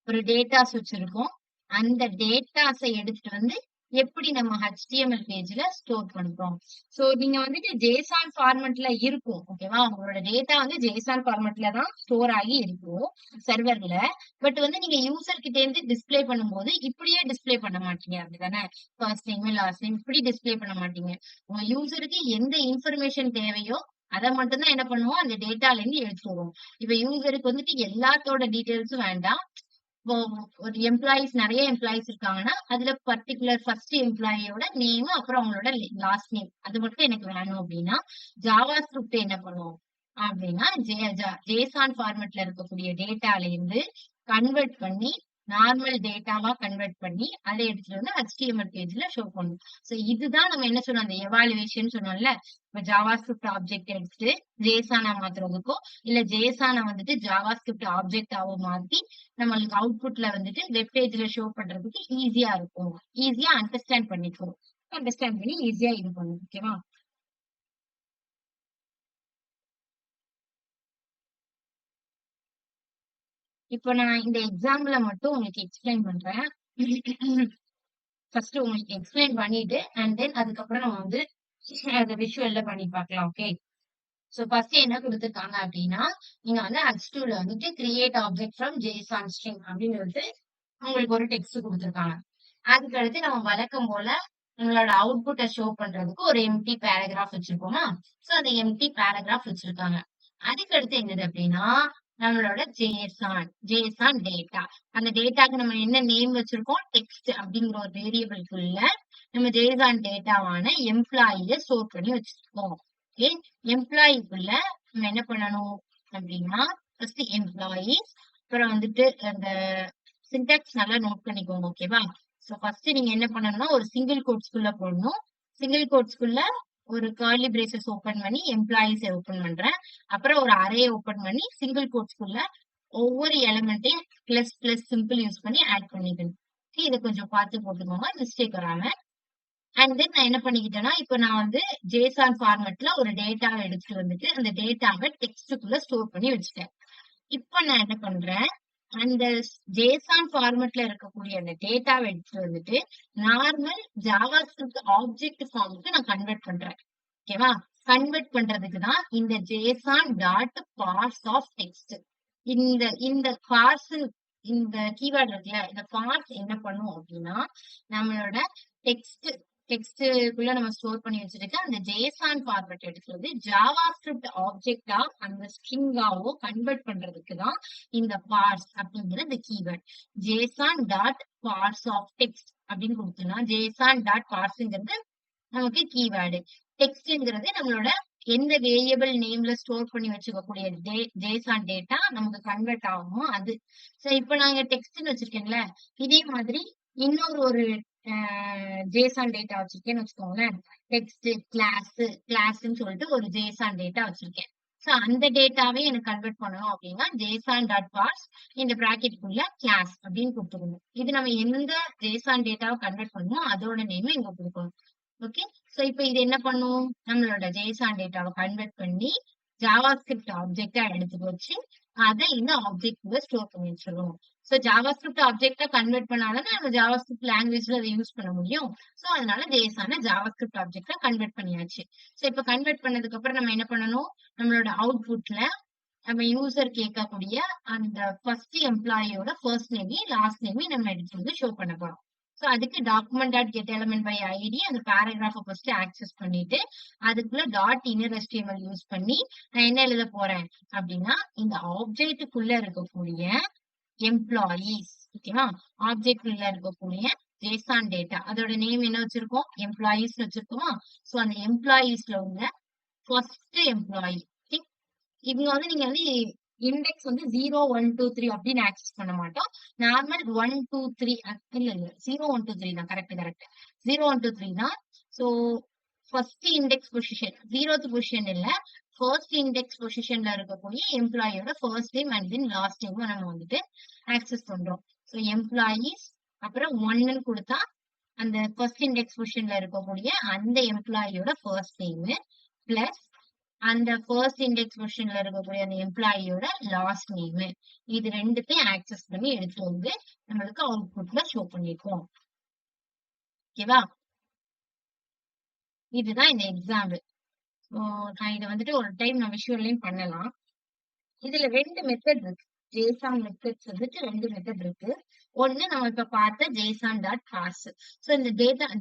ஒரு டேட்டாஸ் வச்சிருக்கோம். அந்த டேட்டாஸ எடுத்துட்டு வந்து எப்படி நம்ம HTML பேஜ்ல ஸ்டோர் பண்றோம். சோ நீங்க வந்துட்டு ஜேசன் ஃபார்மட்ல இருக்கும். ஓகேவா? உங்களோட டேட்டா வந்து ஜேசன் ஃபார்மட்ல தான் ஸ்டோர் ஆகி இருக்கும் சர்வர்ல. பட் வந்து நீங்க யூசர் கிட்ட இருந்து டிஸ்ப்ளே பண்ணும்போது இப்படியே டிஸ்ப்ளே பண்ண மாட்டீங்க. அப்படிதானே? ஃபர்ஸ்ட் நேம், லாஸ்ட் நேம் இப்படி டிஸ்ப்ளே பண்ண மாட்டீங்க. உங்க யூசருக்கு எந்த இன்ஃபர்மேஷன் தேவையோ அத மட்டும் தான் என்ன பண்ணுவோம், அந்த டேட்டால இருந்து எடுத்துருவோம். இப்ப யூசருக்கு வந்துட்டு எல்லாத்தோட டீடைல்ஸும் வேண்டாம். இப்போ ஒரு எம்ப்ளாயீஸ் நிறைய எம்ப்ளாயீஸ் இருக்காங்கன்னா, அதுல பர்ட்டிகுலர் ஃபர்ஸ்ட் எம்ப்ளாயியோட நேம், அப்புறம் அவங்களோட லாஸ்ட் நேம் அது மட்டும் எனக்கு வேணும் அப்படின்னா, ஜாவா ஸ்கிரிப்ட் என்ன பண்ணுவோம் அப்படின்னா, ஜேசான் ஃபார்மட்ல இருக்கக்கூடிய டேட்டால இருந்து கன்வெர்ட் பண்ணி நார்மல் டேட்டாவா கன்வெர்ட் பண்ணி அதை எடுத்துட்டு வந்து HTML பேஜ்ல ஷோ பண்ணும். சோ இதுதான் நம்ம என்ன சொன்னோம், அந்த எவாலுவேஷன் சொன்னோம்ல. இப்ப ஜாவா ஸ்கிரிப்ட் ஆப்ஜெக்ட் எடுத்துட்டு ஜேசானா மாத்துறதுக்கோ, இல்ல ஜேசான வந்துட்டு ஜாவா ஸ்கிரிப்ட் ஆப்ஜெக்டாவோ மாத்தி நம்மளுக்கு அவுட்புட்ல வந்துட்டு வெப் பேஜ்ல ஷோ பண்றதுக்கு ஈஸியா இருக்கும். ஈஸியா அண்டர்ஸ்டாண்ட் பண்ணிக்கும். அண்டர்ஸ்டாண்ட் பண்ணி ஈஸியா இது பண்ணும். ஓகேவா? இப்ப நான் இந்த எக்ஸாம்பிள மட்டும் உங்களுக்கு எக்ஸ்பிளைன் பண்றேன். ஃபர்ஸ்ட் உங்களுக்கு எக்ஸ்பிளைன் பண்ணிட்டு அண்ட் தென் அதுக்கப்புறம் நம்ம வந்து அத விஷுவல்ல பண்ணி பார்க்கலாம். ஓகே. சோ ஃபர்ஸ்ட் என்ன குடுத்திருக்காங்க அப்படின்னா, நீங்க வந்து H2ல வந்துட்டு create object from JSON string அப்படின்னு சொல்லிட்டு உங்களுக்கு ஒரு டெக்ஸ்ட் குடுத்திருக்காங்க. அதுக்கு அடுத்து நம்ம வழக்கம் போல நம்மளோட அவுட்புட்ட ஷோ பண்றதுக்கு ஒரு எம்ப்டி பேராகிராஃப் வச்சிருக்கோமா? சோ அந்த எம்ப்டி பேராகிராஃப் வச்சிருக்காங்க. அதுக்கு அடுத்து என்னது அப்படின்னா, நம்மளோட JSON டேட்டா. அந்த டேட்டாக்கு நம்ம என்ன நேம் வச்சிருக்கோம்? டெக்ஸ்ட் அப்படிங்கிற ஒரு வேரியபிள்குள்ள நம்ம JSON டேட்டாவான எம்ப்ளாயிய ஸ்டோர் பண்ணி வச்சிருக்கோம். ஓகே. எம்ப்ளாயிக்குள்ள நம்ம என்ன பண்ணணும் அப்படின்னா, ஃபர்ஸ்ட் எம்ப்ளாயீஸ், அப்புறம் வந்துட்டு அந்த சின்டாக்ஸ் நல்லா நோட் பண்ணிக்கோங்க. ஓகேவா? சோ ஃபர்ஸ்ட் நீங்க என்ன பண்ணணும்னா, ஒரு சிங்கிள் கோட்ஸ்குள்ள போடணும். சிங்கிள் கோட்ஸ்குள்ள ஒரு கர்லி பிரேசஸ் ஓபன் பண்ணி எம்ப்ளாயீஸ் ஓபன் பண்றேன். அப்புறம் ஒரு அரே ஓபன் பண்ணி சிங்கிள் கோட்ஸ்குள்ள ஒவ்வொரு எலிமெண்ட்டையும் பிளஸ் பிளஸ் சிம்பிள் யூஸ் பண்ணி ஆட் பண்ணிக்கணும். Okay, இதை கொஞ்சம் பார்த்து போட்டுக்கோங்க மிஸ்டேக் வராம. அண்ட் தென் நான் என்ன பண்ணிக்கிட்டேன்னா, இப்ப நான் வந்து JSON ஃபார்மேட்ல ஒரு டேட்டாவை எடுத்துட்டு வந்துட்டு அந்த டேட்டாவை டெக்ஸ்டுக்குள்ள ஸ்டோர் பண்ணி வச்சுட்டேன். இப்ப நான் என்ன பண்றேன், அந்த JSON ஃபார்மேட்ல இருக்கக்கூடிய அந்த டேட்டாவை எடுத்துட்டு வந்துட்டு நார்மல் ஜாவாஸ்கிரிப்ட் ஆப்ஜெக்ட் ஃபார்முக்கு நான் கன்வெர்ட் பண்றேன். ஓகேவா? கன்வெர்ட் பண்றதுக்கு தான் இந்த JSON dot parse of text. இந்த இந்த பார்ஸ் இந்த கீவேர்ட் இருக்குல்ல, இந்த பார்ஸ் என்ன பண்ணும் அப்படின்னா, நம்மளோட டெக்ஸ்டுக்குள்ள நம்ம ஸ்டோர் பண்ணி வச்சிருக்க அந்த JSON ஃபார்மேட் எடுக்கிறது ஜாவா ஸ்கிரிப்ட் ஆப்ஜெக்டா அந்த ஸ்ட்ரிங்காவோ கன்வெர்ட் பண்றதுக்கு தான் இந்த பார்ஸ் அப்படிங்கிற இந்த keyword. JSON dot parse of text அப்படின்னு கொடுத்தோம்னா JSON டாட் பார்ஸ்ங்கிறது நமக்கு கீவேர்டு. டெக்ஸ்ட்ங்கிறது நம்மளோட எந்த வேரியபிள் நேம்ல ஸ்டோர் பண்ணி வச்சுக்கக்கூடிய JSON டேட்டா நமக்கு கன்வெர்ட் ஆகுமோ அது. சோ இப்ப நான் இங்க டெக்ஸ்ட்னு வச்சிருக்கேன்ல, இதே மாதிரி இன்னொரு ஒரு JSON டேட்டா வச்சிருக்கேன்னு வச்சுக்கோங்களேன். டெக்ஸ்ட் கிளாஸ்ன்னு சொல்லிட்டு ஒரு JSON டேட்டா வச்சிருக்கேன். சோ அந்த டேட்டாவே எனக்கு கன்வெர்ட் பண்ணணும் அப்படின்னா JSON டாட் பார்ஸ் இந்த பிராக்கெட்டுக்குள்ள கிளாஸ் அப்படின்னு கொடுத்துக்கணும். இது நம்ம எந்த JSON டேட்டாவை கன்வெர்ட் பண்ணணுமோ அதோட நேம் இங்க கொடுக்கணும். ஓகே. சோ இப்ப இது என்ன பண்ணும், நம்மளோட JSON டேட்டாவை கன்வெர்ட் பண்ணி ஜாவாஸ்கிரிப்ட் ஆப்ஜெக்டா எடுத்துட்டு வச்சு அதை இந்த ஆப்ஜெக்ட்ல ஸ்டோர் பண்ணி வச்சிருவோம். சோ ஜாவாஸ்கிரிப்ட் ஆப்ஜெக்டா கன்வெர்ட் பண்ணாலும் நம்ம ஜாவாஸ்கிரிப்ட் லாங்குவேஜ்ல அதை யூஸ் பண்ண முடியும். சோ அதனால JSON ஜாவாஸ்கிரிப்ட் ஆப்ஜெக்டா கன்வெர்ட் பண்ணியாச்சு. சோ இப்ப கன்வெர்ட் பண்ணதுக்கு அப்புறம் நம்ம என்ன பண்ணணும், நம்மளோட அவுட்புட்ல நம்ம யூசர் கேட்கக்கூடிய அந்த ஃபர்ஸ்ட் எம்ப்ளாயியோட ஃபர்ஸ்ட் நேமையும் லாஸ்ட் நேமையும் நம்ம எடுத்து வந்து ஷோ பண்ண போறோம். சோ அதுக்கு document dot get element by ID அந்த பேராகிராஃப ஃபர்ஸ்ட் ஆக்சஸ் பண்ணிட்டு அதுக்குள்ள டாட் இன்னர் HTML யூஸ் பண்ணி நான் என்ன எழுத போறேன் அப்படின்னா, இந்த ஆப்ஜெக்ட்டுக்குள்ள இருக்கக்கூடிய எம்ப்ளாயீஸ். ஓகேவா? ஆப்ஜெக்ட்குள்ள இருக்கக்கூடிய JSON டேட்டா அதோட நேம் என்ன வச்சிருக்கோம், எம்ப்ளாயீஸ் வச்சிருக்கோமா? சோ அந்த எம்ப்ளாயீஸ்ல உள்ள ஃபர்ஸ்ட் எம்ப்ளாயி. இவங்க வந்து நீங்க வந்து இண்டெக்ஸ் வந்து 0 1 2 3 அப்படின்னு ஆக்சஸ் பண்ண மாட்டோம். நார்மல் 1 2 3 இல்ல 0 1 2 3 தான். கரெக்ட் 0 1 2 3 தான். So first index position 0th position இல்ல, ஃபர்ஸ்ட் இண்டெக்ஸ் பொசிஷன்ல இருக்கக்கூடிய எம்ப்ளாயியோட first name and then last name நம்ம வந்துட்டு ஆக்சஸ் பண்றோம். சோ எம்ப்ளாயீஸ் அப்புறம் 1ன்னு கொடுத்தா அந்த ஃபர்ஸ்ட் இண்டெக்ஸ் பொசிஷன்ல இருக்கக்கூடிய அந்த எம்ப்ளாயியோட ஃபர்ஸ்ட் நேம் பிளஸ் அந்த ஃபர்ஸ்ட் இண்டெக்ஸ் பொசிஷன்ல இருக்கக்கூடிய அந்த எம்ப்ளாயியோட லாஸ்ட் நேம். இது ரெண்டுத்தையும் ஆக்சஸ் பண்ணி எடுத்து வந்து நம்மளுக்கு அவுட்புட்ல ஷோ பண்ணிருக்கோம். ஓகேவா? இதுதான் இந்த எக்ஸாம்பிள். நான் இதை வந்துட்டு ஒரு டைம் நான் விஷுவல்லையும் பண்ணலாம். இதுல 2 மெத்தட் இருக்கு. JSON மெத்தட்ஸ் வந்துட்டு 2 மெத்தட் இருக்கு. ஒண்ணு நம்ம இப்ப பார்த்த JSON டாட் பார்ஸ். சோ இந்த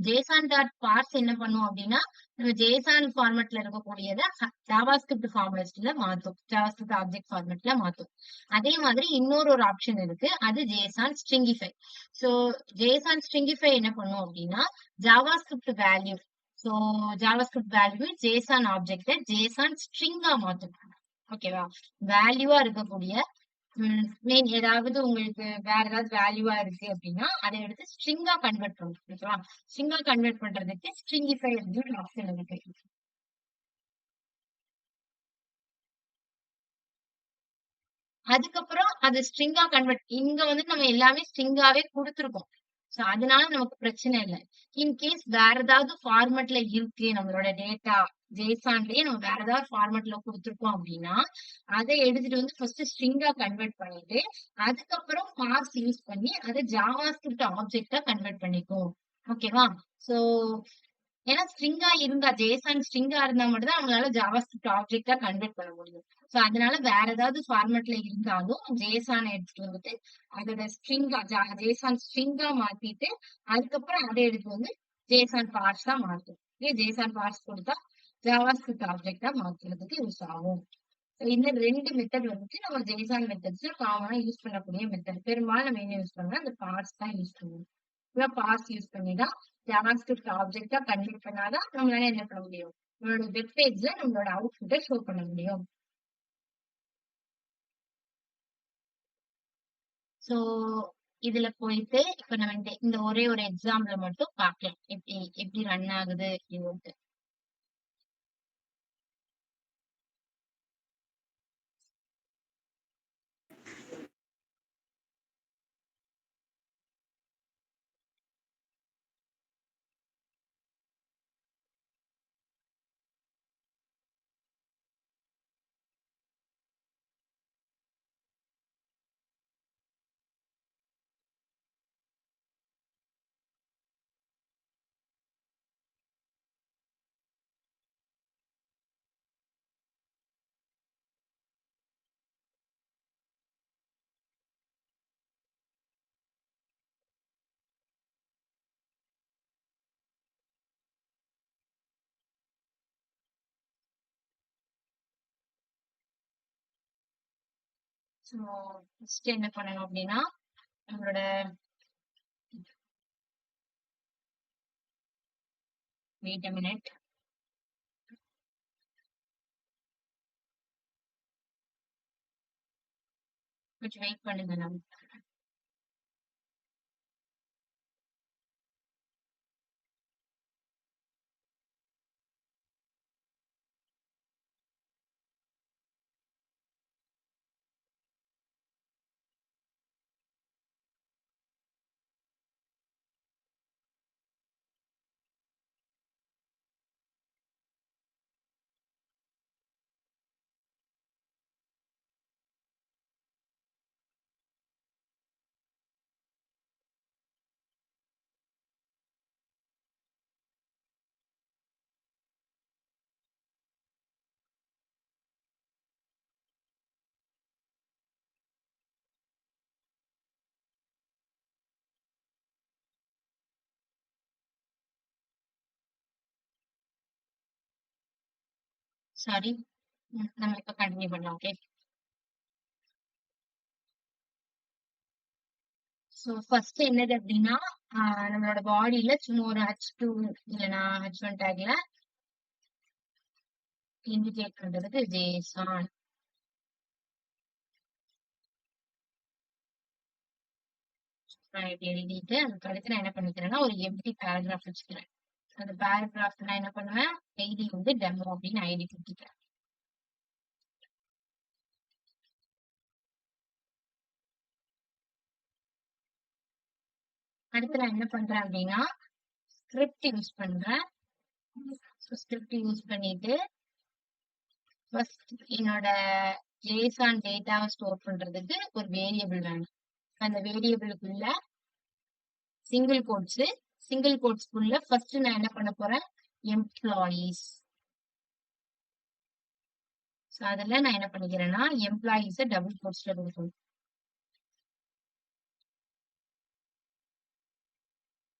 JSON டாட் பார்ஸ் என்ன பண்ணும் அப்படின்னா, நம்ம JSON ஃபார்மேட்ல இருக்கக்கூடியதை ஜாவாஸ்கிரிப்ட் ஃபார்மேட்ல மாத்தும். ஜாவாஸ்கிரிப்ட் ஆப்ஜெக்ட் ஃபார்மேட்ல மாத்தும். அதே மாதிரி இன்னொரு ஆப்ஷன் இருக்கு, அது JSON ஸ்ட்ரிங்கிஃபை. சோ JSON ஸ்ட்ரிங்கிஃபை என்ன பண்ணும் அப்படின்னா, JavaScript value JavaScript value JSON ஆப்ஜெக்ட JSON ஸ்ட்ரிங்கா மாத்தும். ஓகேவா? வேல்யூவா இருக்கக்கூடிய மெயின் ஏதாவது உங்களுக்கு வேற ஏதாவது வேல்யூவா இருக்கு அப்படின்னா அதை எடுத்து ஸ்ட்ரிங்கா கன்வெர்ட் பண்ணும். ஓகேவா? ஸ்ட்ரிங்கா கன்வெர்ட் பண்றதுக்கு ஸ்ட்ரிங்கிஃபை அப்படின்னு ஆப்ஷன் இருக்கு. அதுக்கப்புறம் அது ஸ்ட்ரிங்கா கன்வெர்ட் இங்க வந்து நம்ம எல்லாமே ஸ்ட்ரிங்காவே கொடுத்துருக்கோம். சோ அதனால நமக்கு பிரச்சனை இல்ல. இன்கேஸ் வேற ஏதாவது ஃபார்மேட்ல இருக்கு நம்மளோட டேட்டா ஜேசான்லயே நம்ம வேற ஏதாவது ஃபார்மேட்ல குடுத்துருக்கோம் அப்படின்னா, அத எடுத்துட்டு வந்து ஃபர்ஸ்ட் ஸ்ட்ரிங்கா கன்வெர்ட் பண்ணிட்டு, அதுக்கப்புறம் பார்ஸ் யூஸ் பண்ணி அத ஜாவாஸ்கிரிப்ட் ஆப்ஜெக்ட்டா கன்வெர்ட் பண்ணிக்கும். ஓகேவா? சோ ஏன்னா ஸ்ட்ரிங்கா இருந்தா ஜேசன் ஸ்ட்ரிங்கா இருந்தா மட்டும் தான் நம்மளால ஜாவாஸ்கிரிப்ட் ஆப்ஜெக்ட்டா கன்வெர்ட் பண்ண முடியும். சோ அதனால வேற ஏதாவது ஃபார்மேட்ல இருந்தாலும் ஜேசான் எடுத்துட்டு வந்துட்டு அதோட ஸ்ட்ரிங்கா ஜேசான் ஸ்ட்ரிங்கா மாத்திட்டு அதுக்கப்புறம் அதை எடுத்து வந்து ஜேசான் பார்ஸா மாத்தும். இதே ஜேசான் பார்ஸ் கொடுத்தா ஜாவாஸ்கிரிப்ட் ஆப்ஜெக்ட்டா மாத்துறதுக்கு யூஸ் ஆகும். So இந்த 2 மெத்தட் வந்துட்டு நம்ம ஜேசான் மெத்தட்ஸ்ல காமனா யூஸ் பண்ணக்கூடிய மெத்தட். பெரும்பாலும் நம்ம என்ன யூஸ் பண்ணோம்னா அந்த பார்ஸ் தான் யூஸ் பண்ணுவோம். பார்ஸ் யூஸ் பண்ணி தான் ஜாவாஸ்கிரிப்ட் ஆப்ஜெக்ட்டா கன்வெர்ட் பண்ணாதான் நம்மளால என்ன பண்ண முடியும்? நம்மளோட வெப் பேஜ்ல நம்மளோட அவுட்புட்டை ஷோ பண்ண முடியும். சோ இதுல போயிட்டு இப்ப நம்ம இந்த ஒரே ஒரு எக்ஸாம்பிள் மட்டும் பார்க்கலாம். எப்படி எப்படி ரன் ஆகுது இதுன்ட்டு. சோ ஃபர்ஸ்ட் என்ன பண்ணணும் அப்படின்னா நம்மளோட வெயிட் a minute. கொஞ்சம் வெயிட் பண்ணுங்க நம்ம. சாரி, நம்ம இப்ப கண்டினியூ பண்ணலாம். ஓகே. சோ ஃபர்ஸ்ட் என்னது அப்படின்னா நம்மளோட பாடியில சும்மா ஒரு H2 இல்லைன்னா H1 டேக்ல இண்டிகேட் பண்றதுக்கு ஜேசான் எழுதிட்டு அதுக்கு அடுத்து நான் என்ன பண்ணிக்கிறேன்னா ஒரு எம்டி பேராகிராஃப் வச்சுக்கிறேன். அந்த பேராகிராஃப் நான் என்ன பண்ணுவேன், ஐடி வந்து டெமோ அப்படின்னு ஐடி கொடுத்துக்கிறேன். அடுத்து நான் என்ன பண்றேன் அப்படின்னா ஸ்கிரிப்ட் யூஸ் பண்றேன். ஸ்கிரிப்ட் யூஸ் பண்ணிட்டு ஃபர்ஸ்ட் என்னோட ஜேசான் டேட்டாவை ஸ்டோர் பண்றதுக்கு ஒரு வேரியபிள் வேணும். அந்த வேரியபிளுக்குள்ள சிங்கிள் கோட்ஸ்க்குள்ள ஃபர்ஸ்ட் நான் என்ன பண்ண போறேன், எம்ப்ளாயீஸ். அதுல நான் என்ன பண்ணிக்கிறேன்னா எம்ப்ளாயீஸை டபுள் கோட்ஸ்ல கொடுக்கணும்.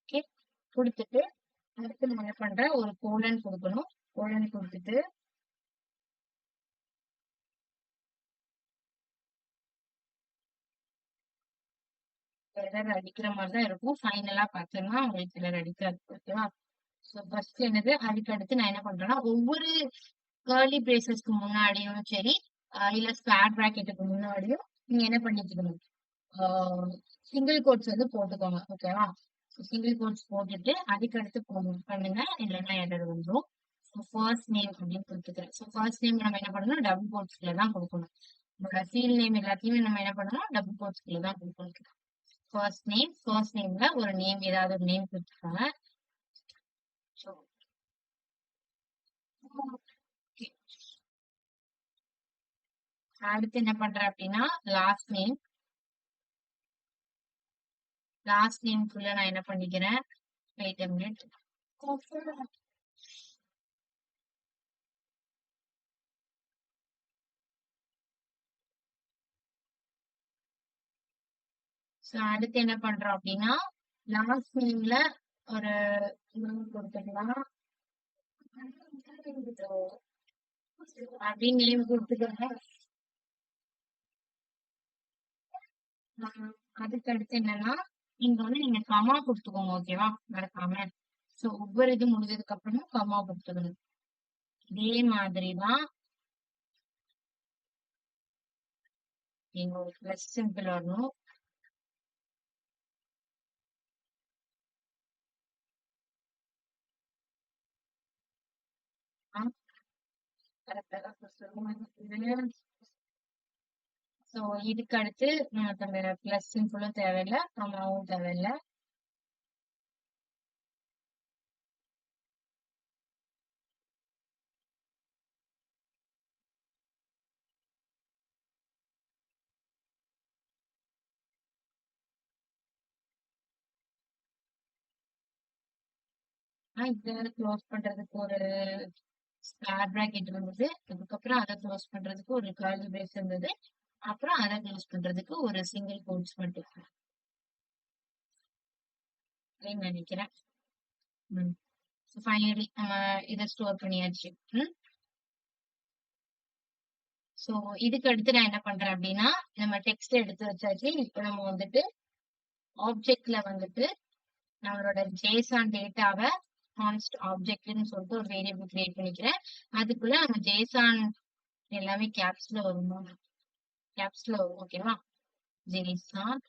ஓகே, கொடுத்துட்டு அடுத்து நான் என்ன பண்றேன், ஒரு கோலன் கொடுக்கணும். கோலன் கொடுத்துட்டு எரர் அடிக்கிற மாதிரி தான் இருக்கும். ஃபைனலா பார்த்தோம்னா உங்களுக்கு எரர் அடிக்காது. ஓகேவா? ஸோ ஃபர்ஸ்ட் என்னது, அதுக்கு அடுத்து நான் என்ன பண்றேன்னா ஒவ்வொரு கர்லி பிரேசஸ்க்கு முன்னாடியும் சரி இல்ல ஸ்கொயர் பிராக்கெட்டுக்கு முன்னாடியும் நீங்க என்ன பண்ணிக்கணும், சிங்கிள் கோட்ஸ் வந்து போட்டுக்கோங்க. ஓகேவா? சிங்கிள் கோட்ஸ் போட்டுட்டு அதுக்கு அடுத்து பண்ணுங்க, இல்லைன்னா எரர் வந்துடும். ஃபர்ஸ்ட் நேம் அப்படின்னு கொடுத்துக்கிறேன். ஸோ ஃபர்ஸ்ட் நேம் நம்ம என்ன பண்ணணும், டபுள் கோட்ஸ்ல தான் கொடுக்கணும். நம்மளோட ஃபீல்ட் நேம் எல்லாத்தையுமே நம்ம என்ன பண்ணணும், டபுள் கோட்ஸ்ல தான் கொடுக்கணும். ஃபர்ஸ்ட் நேம்ல ஒரு நேம் ஏதாவது ஒரு நேம் கொடுத்துக்கோங்க. So, okay. அடுத்து என்ன பண்றேன் அப்படின்னா லாஸ்ட் நேம்க்குள்ள நான் என்ன பண்ணிக்கிறேன், வெயிட் a minute. So, அடுத்து என்ன பண்றோம் அப்படின்னா லாஸ்ட் நேம்ல ஒரு name கொடுத்துக்கலாம் அப்படின்னு நேம் கொடுத்துக்கிறேன். அதுக்கு அடுத்து என்னன்னா இங்க வந்து நீங்க கமா கொடுத்துக்கோங்க, ஓகேவா, மறக்காம. சோ ஒவ்வொரு இது முடிஞ்சதுக்கு அப்புறமும் கமா கொடுத்துக்கணும். இதே மாதிரிதான் நீங்க ஒரு பிளஸ் சிம்பிள் வரணும். சோ இதுக்கு அடுத்து நமக்கு அந்த பிளஸ் சிம்பிளும் தேவையில்லை, கமாவும் தேவையில்லை. இதை க்ளோஸ் பண்றதுக்கு ஒரு ஸ்கொயர் பிராக்கெட் இருந்தது, அதுக்கப்புறம் அதை க்ளோஸ் பண்றதுக்கு ஒரு கர்லி பிரேஸ் இருந்தது, அப்புறம் அதை க்ளோஸ் பண்றதுக்கு ஒரு சிங்கிள் கோட்ஸ் மட்டும் நினைக்கிறேன். ஃபைனலி நம்ம இதை ஸ்டோர் பண்ணியாச்சு. சோ இதுக்கு அடுத்து நான் என்ன பண்றேன் அப்படின்னா நம்ம டெக்ஸ்ட் எடுத்து வச்சாச்சு. இப்போ நம்ம வந்துட்டு ஆப்ஜெக்ட்ல வந்துட்டு நம்மளோட ஜேசான் டேட்டாவை கான்ஸ்ட் ஆப்ஜெக்ட்னு சொல்லிட்டு ஒரு வேரியபிள் கிரியேட் பண்ணிக்கிறேன். அதுக்குள்ள நம்ம ஜேசான் எல்லாமே கேப்ஸ்ல வரும், ஓகேவா. ஜேசான்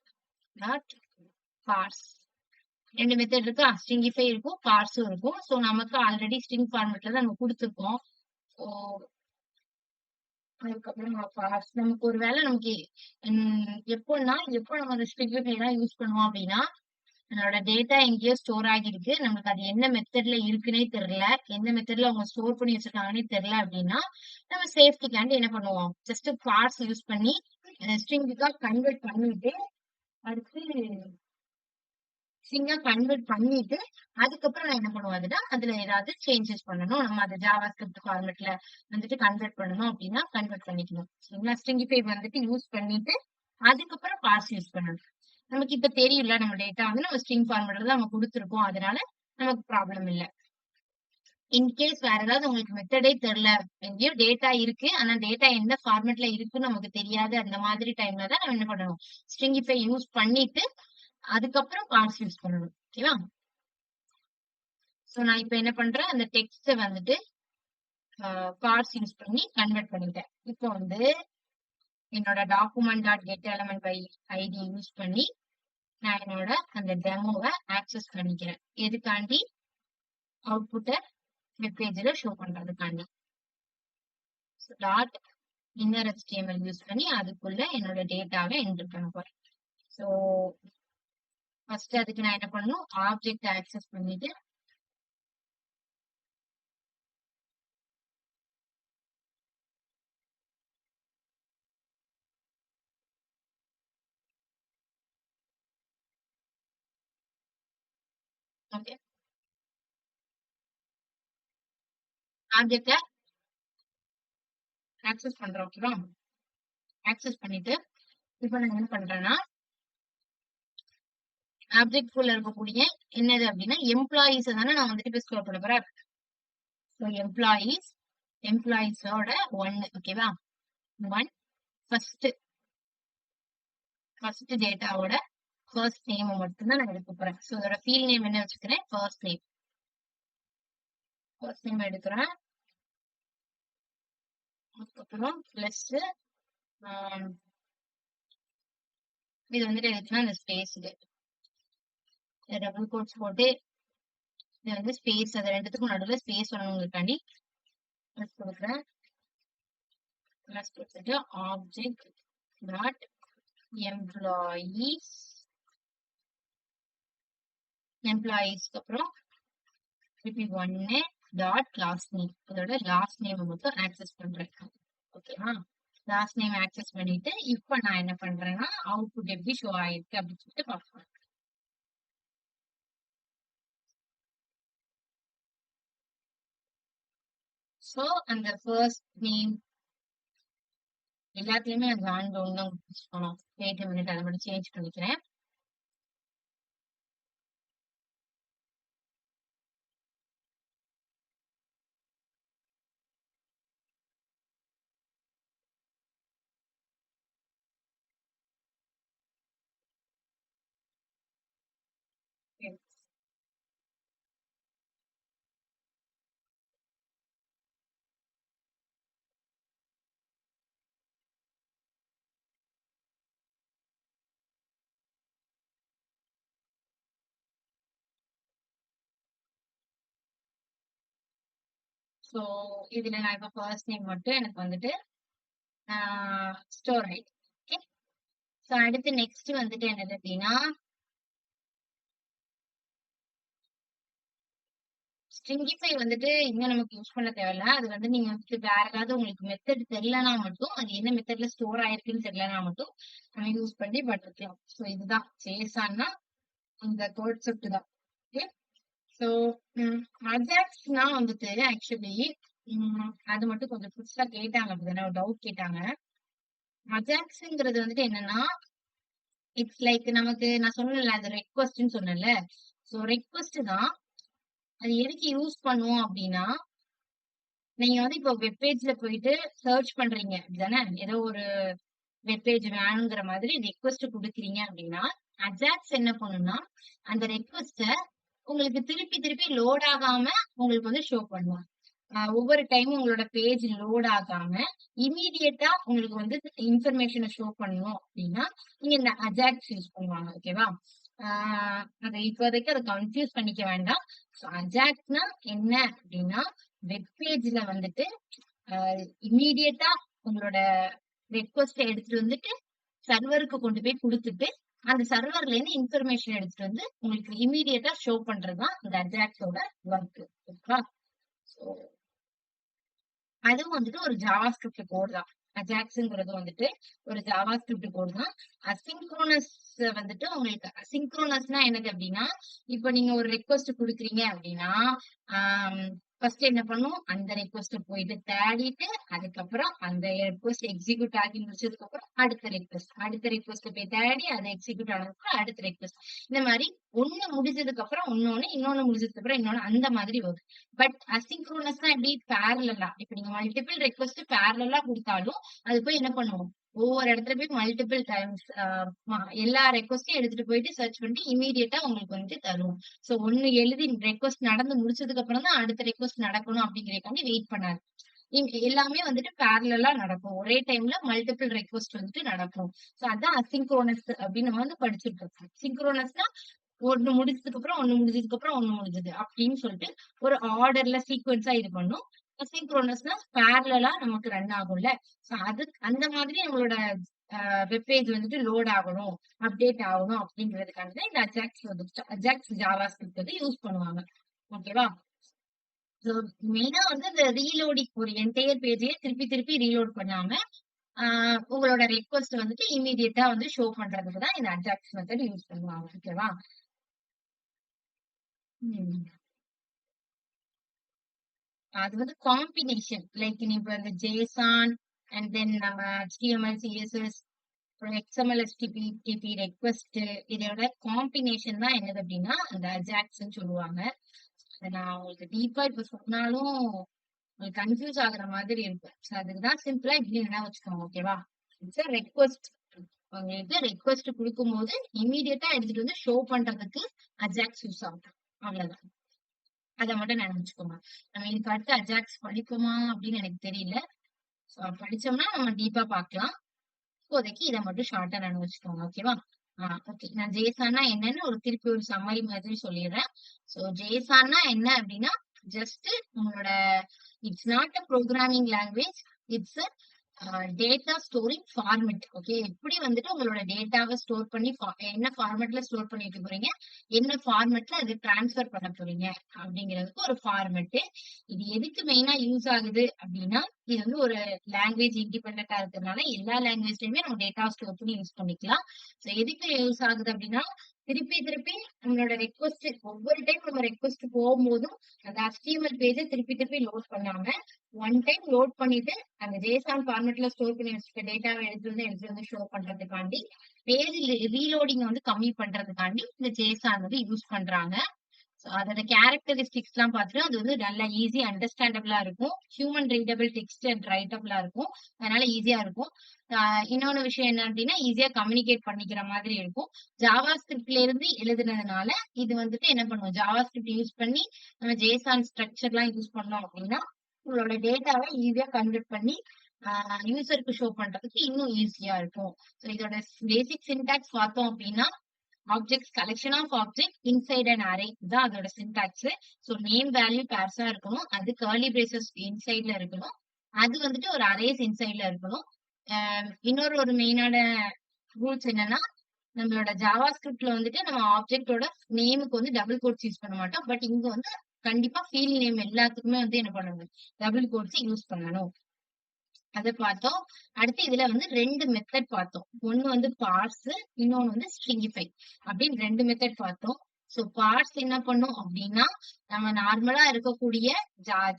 டாட் பார்ஸ் ரெண்டு மெத்தட் இருக்கு, ஸ்ட்ரிங்கிஃபை இருக்கும், பார்ஸும் இருக்கும். சோ நமக்கு ஆல்ரெடி ஸ்ட்ரிங் ஃபார்மேட்ல தான் நம்ம கொடுத்துருக்கோம். ஸோ அதுக்கப்புறம் பார்ஸ் நமக்கு ஒரு வேலை நமக்கு எப்போ நம்ம அந்த ஸ்ட்ரிங்கிஃபை தான் யூஸ் பண்ணுவோம் அப்படின்னா நம்மளோட டேட்டா எங்கேயோ ஸ்டோர் ஆகிருக்கு, நமக்கு அது என்ன மெத்தட்ல இருக்குன்னே தெரியல, எந்த மெத்தட்ல அவங்க ஸ்டோர் பண்ணி வச்சிருக்காங்கன்னே தெரியல அப்படின்னா நம்ம சேஃப்டிக்காண்டி என்ன பண்ணுவோம், ஜஸ்ட் பார்ஸ் யூஸ் பண்ணி ஸ்ட்ரிங்கா கன்வெர்ட் பண்ணிட்டு அதுக்கப்புறம் நான் என்ன பண்ணுவேன் அதுல ஏதாவது சேஞ்சஸ் பண்ணணும், நம்ம அதை ஜாவா ஸ்கிரிப்ட் ஃபார்மேட்ல வந்துட்டு கன்வெர்ட் பண்ணணும் அப்படின்னா கன்வெர்ட் பண்ணிக்கணும். சரிங்களா, ஸ்ட்ரிங்கிஃபை வந்துட்டு யூஸ் பண்ணிட்டு அதுக்கப்புறம் பார்ஸ் யூஸ் பண்ணணும். நமக்கு இப்ப தெரியல நம்ம டேட்டா வந்து நம்ம ஸ்ட்ரிங் ஃபார்மேட்ல தான் நம்ம கொடுத்துருக்கோம், அதனால நமக்கு ப்ராப்ளம் இல்லை. இன்கேஸ் வேற ஏதாவது உங்களுக்கு மெத்தடே தெரியல, எங்கேயோ டேட்டா இருக்கு ஆனா டேட்டா எந்த ஃபார்மேட்ல இருக்குன்னு நமக்கு தெரியாது, அந்த மாதிரி டைம்ல தான் நம்ம என்ன பண்ணணும், ஸ்ட்ரிங்கிஃபை யூஸ் பண்ணிட்டு அதுக்கப்புறம் பார்ஸ் யூஸ் பண்ணணும். ஓகேவா. சோ நான் இப்ப என்ன பண்றேன், அந்த டெக்ஸ்ட வந்துட்டு பார்ஸ் யூஸ் பண்ணி கன்வெர்ட் பண்ணிட்டேன். இப்போ வந்து என்னோட document dot get element by ID use பண்ணி நான் என்னோட அந்த டெமோவை ஆக்சஸ் பண்ணிக்கிறேன். எதுக்காண்டி, அவுட்புட்டை வெப்பேஜ்ல ஷோ பண்றதுக்காண்டி. டாட் இன்னர் HTML யூஸ் பண்ணி அதுக்குள்ள என்னோட டேட்டாவை என்டர் பண்ண போறேன். ஸோ ஃபர்ஸ்ட் அதுக்கு நான் என்ன பண்ணணும், ஆப்ஜெக்ட் ஆக்சஸ் பண்ணிட்டு ஓகே ஆப்ஜெக்ட ஆக்சஸ் பண்றோம். ஓகேவா, ஆக்சஸ் பண்ணிட்டு இப்போ நான் என்ன பண்றேன்னா ஆப்ஜெக்ட் குள்ள இருக்கக்கூடிய என்னது அப்படின்னா எம்ப்ளாயிஸ் தானே நான் வந்துட்டு இப்போ ஸ்டோர் பண்ண போறேன். ஸோ எம்ப்ளாயிஸோட 1, ஓகேவா, 1 ஃபர்ஸ்ட் டேட்டாவோட ஃபர்ஸ்ட் நேம் மட்டும்தான் நான் எடுக்க போறேன். ஸோ இதோட ஃபீல்ட் நேம் என்ன வச்சுக்கிறேன், ஃபர்ஸ்ட் நேம் எடுக்கிறேன். அதுக்கப்புறம் பிளஸ் இது வந்துட்டு எதுக்குன்னா இந்த ஸ்பேஸ், டபுள் கோட்ஸ் போட்டு இது வந்து ஸ்பேஸ், அது ரெண்டுத்துக்கும் நடுவில் ஸ்பேஸ் வரணுங்கிறதுக்காண்டி ப்ளஸ் கொடுக்குறேன். ப்ளஸ் கொடுத்துட்டு ஆப்ஜெக்ட் டாட் எம்ப்ளாயீஸ் எம்ப்ளாயீஸ்க்கு அப்புறம் திருப்பி ஒன்னு டாட் லாஸ்ட் நேம், அதோட லாஸ்ட் நேம் மட்டும் ஆக்சஸ் பண்றேன். ஓகேவா? லாஸ்ட் நேம் ஆக்சஸ் பண்ணிட்டு இப்ப நான் என்ன பண்றேன்னா அவுட்புட் எப்படி ஷோ ஆயிருக்கு அப்படின்னு சொல்லிட்டு பார்ப்பேன். சோ அந்த ஃபர்ஸ்ட் நேம் எல்லாத்துலயுமே நான் ஜான் டவுன் தான் கொடுத்துருக்கணும். வெயிட் மினிட் அதை மட்டும் சேஞ்ச் பண்ணிக்கிறேன். ஸோ இதுல நான் இப்ப ஃபர்ஸ்ட் நேம் மட்டும் எனக்கு வந்துட்டு ஸ்டோர் ஆயிடுச்சு. ஓகே. ஸோ அடுத்து நெக்ஸ்ட் வந்துட்டு என்னது அப்படின்னா ஸ்ட்ரிங்கிஃபை வந்துட்டு இன்னும் நமக்கு யூஸ் பண்ண தேவையில்ல. அது வந்து நீங்க வந்துட்டு வேற ஏதாவது உங்களுக்கு மெத்தட் தெரியலனா மட்டும், அது என்ன மெத்தட்ல ஸ்டோர் ஆயிருக்குன்னு தெரியலனா மட்டும் நம்ம யூஸ் பண்ணி பட்டிருக்கலாம். ஸோ இதுதான் JSON-னா இந்த கான்செப்ட் தான். ஓகே. ஸோ அஜாக்ஸ்னா வந்துட்டு ஆக்சுவலி அது மட்டும் கொஞ்சம் புதுசா கேட்டாங்க, அப்படிதானே ஒரு டவுட் கேட்டாங்க. அஜாக்ஸ்ங்கிறது வந்துட்டு என்னன்னா இட்ஸ் லைக் நமக்கு நான் சொன்னேன்ல அது ரெக்வஸ்ட்னு சொன்னேன்ல. ஸோ ரெக்வஸ்ட் தான். அது எதுக்கு யூஸ் பண்ணுவோம் அப்படின்னா நீங்க வந்து இப்போ வெப்பேஜ்ல போயிட்டு சர்ச் பண்றீங்க அப்படிதானே, ஏதோ ஒரு வெப்பேஜ் வேணுங்கிற மாதிரி ரெக்வஸ்ட் கொடுக்குறீங்க அப்படின்னா அஜாக்ஸ் என்ன பண்ணும்னா அந்த ரெக்வஸ்ட உங்களுக்கு திருப்பி திருப்பி லோட் ஆகாம உங்களுக்கு வந்து ஷோ பண்ணுவோம். ஒவ்வொரு டைமும் உங்களோட பேஜ் லோட் ஆகாம இமீடியட்டா உங்களுக்கு வந்து இன்ஃபர்மேஷனை ஷோ பண்ணணும் அப்படின்னா நீங்க இந்த அஜாக்ஸ் யூஸ் பண்ணுவாங்க. ஓகேவா? அதை இப்போதைக்கு அதை கன்ஃபியூஸ் பண்ணிக்க வேண்டாம். அஜாக்ஸ்னா என்ன அப்படின்னா வெப்பேஜ்ல வந்துட்டு இமீடியட்டா உங்களோட ரெக்வஸ்ட் எடுத்துட்டு வந்துட்டு சர்வருக்கு கொண்டு போய் கொடுத்துட்டு அந்த சர்வர்ல இருந்து இன்ஃபர்மேஷன் எடுத்துட்டு வந்து உங்களுக்கு இமீடியட்டா ஷோ பண்றதுதான் இந்த அஜாக்ஸோட ஒர்க். ஓகேவா? அதுவும் வந்துட்டு ஒரு ஜாவாஸ்கிரிப்ட் கோட் தான். அஜாக்ஸ்ங்கிறது வந்துட்டு ஒரு ஜாவாஸ்கிரிப்ட் கோட் தான். அசிங்க்ரோனஸ் வந்துட்டு உங்களுக்கு அசிங்க்ரோனஸ்னா என்னது அப்படின்னா இப்போ நீங்க ஒரு ரெக்வஸ்ட் கொடுக்குறீங்க அப்படின்னா ஃபர்ஸ்ட் என்ன பண்ணும் அந்த ரெக்வஸ்ட் போயிட்டு தேடிட்டு அதுக்கப்புறம் அந்த ரெக்வஸ்ட் எக்ஸிக்யூட் ஆகி முடிச்சதுக்கு அப்புறம் அடுத்த ரெக்வஸ்ட் போய் தேடி அதை எக்ஸிக்யூட் ஆனதுக்கு அடுத்த ரெக்வஸ்ட், இந்த மாதிரி ஒண்ணு முடிஞ்சதுக்கு அப்புறம் இன்னொன்னு முடிஞ்சதுக்கு அப்புறம் இன்னொன்னு, அந்த மாதிரி வரும். பட் அசிங்க்ரோனஸ்னா எப்படி பேரலா, இப்ப நீங்க மல்டிபிள் ரெக்வஸ்ட் பேரலா கொடுத்தாலும் அது போய் என்ன பண்ணுவோம் ஒவ்வொரு இடத்துல போய் மல்டிபிள் டைம்ஸ் எல்லா ரெக்வஸ்டையும் எடுத்துட்டு போயிட்டு சர்ச் பண்ணிட்டு இமீடியட்டா உங்களுக்கு வந்து தரும். சோ ஒண்ணு எழுதி ரெக்வஸ்ட் நடந்து முடிச்சதுக்கு அப்புறம் தான் அடுத்த ரெக்வஸ்ட் நடக்கணும் அப்படிங்கறதுக்காண்டி வெயிட் பண்ணாரு. எல்லாமே வந்துட்டு பேரலா நடக்கும். ஒரே டைம்ல மல்டிபிள் ரெக்வஸ்ட் வந்துட்டு நடக்கும். சோ அதான் அசிங்க்ரோனஸ் அப்படின்னு நம்ம வந்து படிச்சுட்டு இருக்கோம். சிங்க்ரோனஸ்னா ஒண்ணு முடிஞ்சதுக்கு அப்புறம் ஒண்ணு முடிஞ்சதுக்கு அப்புறம் ஒண்ணு முடிஞ்சது அப்படின்னு சொல்லிட்டு ஒரு ஆர்டர்ல சீக்வன்ஸா இது பண்ணும். அசிங்க்ரோனஸ்னா பேரலா நமக்கு ரன் ஆகும்ல. சோ அது அந்த மாதிரி நம்மளோட வெப்பேஜ் வந்துட்டு லோட் ஆகணும், அப்டேட் ஆகணும் அப்படிங்கிறதுக்காக இந்த அஜாக்ஸ் வந்துட்டு அஜாக்ஸ் ஜாவாஸ்கிரிப்ட் வந்து யூஸ் பண்ணுவாங்க. ஓகேவா? மெயினா வந்து இந்த ரீலோடிங் ஒரு என்டையர் பேஜையே திருப்பி திருப்பி ரீலோட் பண்ணாம உங்களோட ரெக்வஸ்ட் வந்துட்டு இமீடியட்டா வந்து ஷோ பண்றதுக்கு தான் இந்த அஜாக்ஸ் மெத்தட் யூஸ் பண்ணுவாங்க. ஓகேவா? அது வந்து காம்பினேஷன் லைக் இப்ப இந்த JSON அண்ட் தென் நம்ம HTML CSS XML HTTP request இதோட காம்பினேஷன் தான் என்னது அப்படின்னா அந்த அஜாக்ஸ்ன்னு சொல்லுவாங்க. நான் உங்களுக்கு டீப்பா இப்ப சொன்னாலும் உங்களுக்கு கன்ஃபியூஸ் ஆகுற மாதிரி இருக்கும். அதுக்குதான் சிம்பிளா இப்படி என்ன வச்சுக்கோங்க. ஓகேவா? It's request. உங்களுக்கு ரெக்வஸ்ட் கொடுக்கும்போது இமீடியட்டா எடுத்துட்டு வந்து ஷோ பண்றதுக்கு அஜாக்ஸ் யூஸ் ஆகும். அவ்வளவுதான். அதை மட்டும் நினைச்சுக்கோங்க. நம்ம இதுக்கு அடுத்து அஜாக்ஸ் படிப்போமா அப்படின்னு எனக்கு தெரியல. படிச்சோம்னா நம்ம டீப்பா பார்க்கலாம். இப்போதைக்கு இதை மட்டும் ஷார்ட்டா நினைச்சுக்கோங்க. ஓகேவா? ஓகே. நான் JSON என்னன்னு திருப்பி ஒரு சம்மரி மாதிரி சொல்லிடுறேன். சோ JSON என்ன அப்படின்னா ஜஸ்ட் உங்களோட it's not a programming language, it's data storing format. Okay, எப்படி வந்துட்டு உங்களோட டேட்டாவை ஸ்டோர் பண்ணி என்ன ஃபார்மெட்ல ஸ்டோர் பண்ணி வைக்க போறீங்க, என்ன ஃபார்மெட்ல அது டிரான்ஸ்ஃபர் பண்ண போறீங்க அப்படிங்கிறதுக்கு ஒரு ஃபார்மெட். இது எதுக்கு மெயினா யூஸ் ஆகுது அப்படின்னா, இது வந்து ஒரு லாங்குவேஜ் இண்டிபெண்டா இருக்கிறதுனால எல்லா லாங்குவேஜ்லயுமே நம்ம டேட்டா ஸ்டோர் பண்ணி யூஸ் பண்ணிக்கலாம். ஸோ எதுக்கு யூஸ் ஆகுது அப்படின்னா, திருப்பி திருப்பி நம்மளோட ரெக்வஸ்ட் ஒவ்வொரு டைம் நம்ம ரெக்வஸ்ட் போகும்போதும் அந்த HTML பேஜை திருப்பி திருப்பி லோட் பண்ணாம ஒன் டைம் லோட் பண்ணிட்டு அந்த ஜேசான் ஃபார்மெட்ல ஸ்டோர் பண்ணி வச்சிருக்க டேட்டாவை எடுத்து வந்து ஷோ பண்றதுக்காண்டி பேஜ் ரீலோடிங் வந்து கம்மி பண்றதுக்காண்டி இந்த ஜேசான் வந்து யூஸ் பண்றாங்க. ஸோ அதோட கேரக்டரிஸ்டிக்ஸ் எல்லாம் பார்த்துட்டு அது வந்து நல்லா ஈஸி அண்டர்ஸ்டாண்டபிளா இருக்கும், ஹியூமன் ரீடபிள் டெக்ஸ்ட் அண்ட் ரைட்டபிளா இருக்கும், அதனால ஈஸியா இருக்கும். இன்னொன்னு விஷயம் என்ன அப்படின்னா, ஈஸியா கம்யூனிகேட் பண்ணிக்கிற மாதிரி இருக்கும். ஜாவா ஸ்கிரிப்ட்ல இருந்து எழுதுனதுனால இது வந்துட்டு என்ன பண்ணுவோம், ஜாவா ஸ்கிரிப்ட் யூஸ் பண்ணி நம்ம ஜேசான் ஸ்ட்ரக்சர் எல்லாம் யூஸ் பண்ணோம் அப்படின்னா உங்களோட டேட்டாவை ஈஸியா கன்வெர்ட் பண்ணி யூசருக்கு ஷோ பண்றதுக்கு இன்னும் ஈஸியா இருக்கும். ஸோ இதோட பேசிக் சின்டாக்ஸ் பார்த்தோம் அப்படின்னா, objects collection of object inside and array தான் அதோட சின்டாக்ஸ். ஸோ நேம் வேல்யூ பேர்ஸா இருக்கணும், அது கர்லி பிரேசஸ் இன்சைட்ல இருக்கணும், அது வந்துட்டு ஒரு அரேஸ் இன்சைட்ல இருக்கணும். இன்னொரு ஒரு மெயினான ரூல்ஸ் என்னன்னா, நம்மளோட ஜாவா ஸ்கிரிப்ட்ல வந்துட்டு நம்ம ஆப்ஜெக்டோட நேமுக்கு வந்து டபுள் கோட்ஸ் யூஸ் பண்ண மாட்டோம். பட் இங்க வந்து கண்டிப்பா ஃபீல்ட் நேம் எல்லாத்துக்குமே வந்து என்ன பண்ணணும், டபுள் கோட்ஸ் யூஸ் பண்ணணும். அதை பார்த்தோம். அடுத்து இதுல வந்து ரெண்டு மெத்தட் பார்த்தோம். ஒண்ணு வந்து பார்ஸ், இன்னொன்னு வந்து ஸ்ட்ரிங்கிஃபை அப்படின்னு ரெண்டு மெத்தட் பார்த்தோம். ஸோ பார்ஸ் என்ன பண்ணும் அப்படின்னா, நம்ம நார்மலா இருக்கக்கூடிய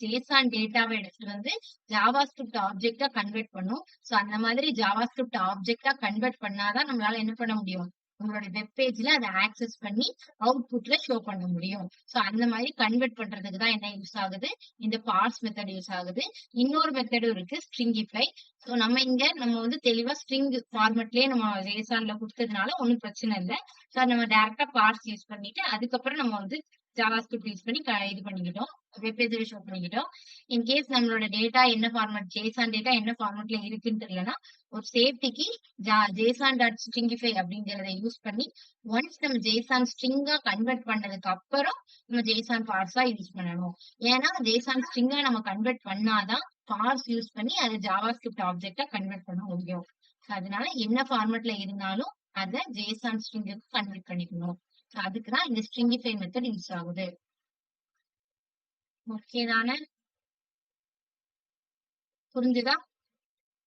ஜேசான் டேட்டாவை எடுத்துட்டு வந்து ஜாவா ஸ்கிரிப்ட் ஆப்ஜெக்டா கன்வெர்ட் பண்ணும். ஸோ அந்த மாதிரி ஜாவா ஸ்கிரிப்ட் ஆப்ஜெக்டா கன்வெர்ட் பண்ணாதான் நம்மளால என்ன பண்ண முடியும், உங்களோட வெப் பேஜ்ல அதை ஆக்சஸ் பண்ணி அவுட்புட்ல ஷோ பண்ண முடியும். ஸோ அந்த மாதிரி கன்வெர்ட் பண்றதுக்கு தான் என்ன யூஸ் ஆகுது, இந்த பார்ஸ் மெத்தட் யூஸ் ஆகுது. இன்னொரு மெத்தடும் இருக்கு, ஸ்ட்ரிங்கிஃபை. ஸோ நம்ம வந்து தெளிவா ஸ்ட்ரிங் ஃபார்மெட்லயே நம்ம ஜேசான்ல கொடுத்ததுனால ஒன்றும் பிரச்சனை இல்லை. ஸோ நம்ம டைரக்டா பார்ஸ் யூஸ் பண்ணிட்டு அதுக்கப்புறம் நம்ம வந்து ஜாவா ஸ்கிரிப்ட் யூஸ் பண்ணி இது பண்ணிக்கிட்டோம், வெப் பேஜ்ல ஷோ பண்ணிக்கிட்டோம். இன்கேஸ் நம்மளோட டேட்டா என்ன ஃபார்மெட், ஜேசான் டேட்டா என்ன ஃபார்மெட்ல இருக்குன்னு தெரியலன்னா ஒரு சேஃப்டிக்கு ஜேசான் டாட் ஸ்ட்ரிங்கிஃபை அப்படிங்கறத யூஸ் பண்ணி ஒன்ஸ் நம்ம ஜேசான் ஸ்ட்ரிங்கா கன்வெர்ட் பண்ணதுக்கு அப்புறம் நம்ம ஜேசான் பார்ஸா யூஸ் பண்ணணும். ஏன்னா ஜேசான் ஸ்ட்ரிங்கா நம்ம கன்வெர்ட் பண்ணாதான் பார்ஸ் யூஸ் பண்ணி அது ஜாவா ஸ்கிரிப்ட் ஆப்ஜெக்டா கன்வெர்ட் பண்ண முடியும். அதனால என்ன ஃபார்மெட்ல இருந்தாலும் அதை ஜேசான் ஸ்ட்ரிங்குக்கு கன்வெர்ட் பண்ணிக்கணும். அதுக்குதான் இந்த ஸ்ட்ரிங்கிஃபை மெத்தட் யூஸ் ஆகுது. ஓகே தானே, புரிஞ்சுதா?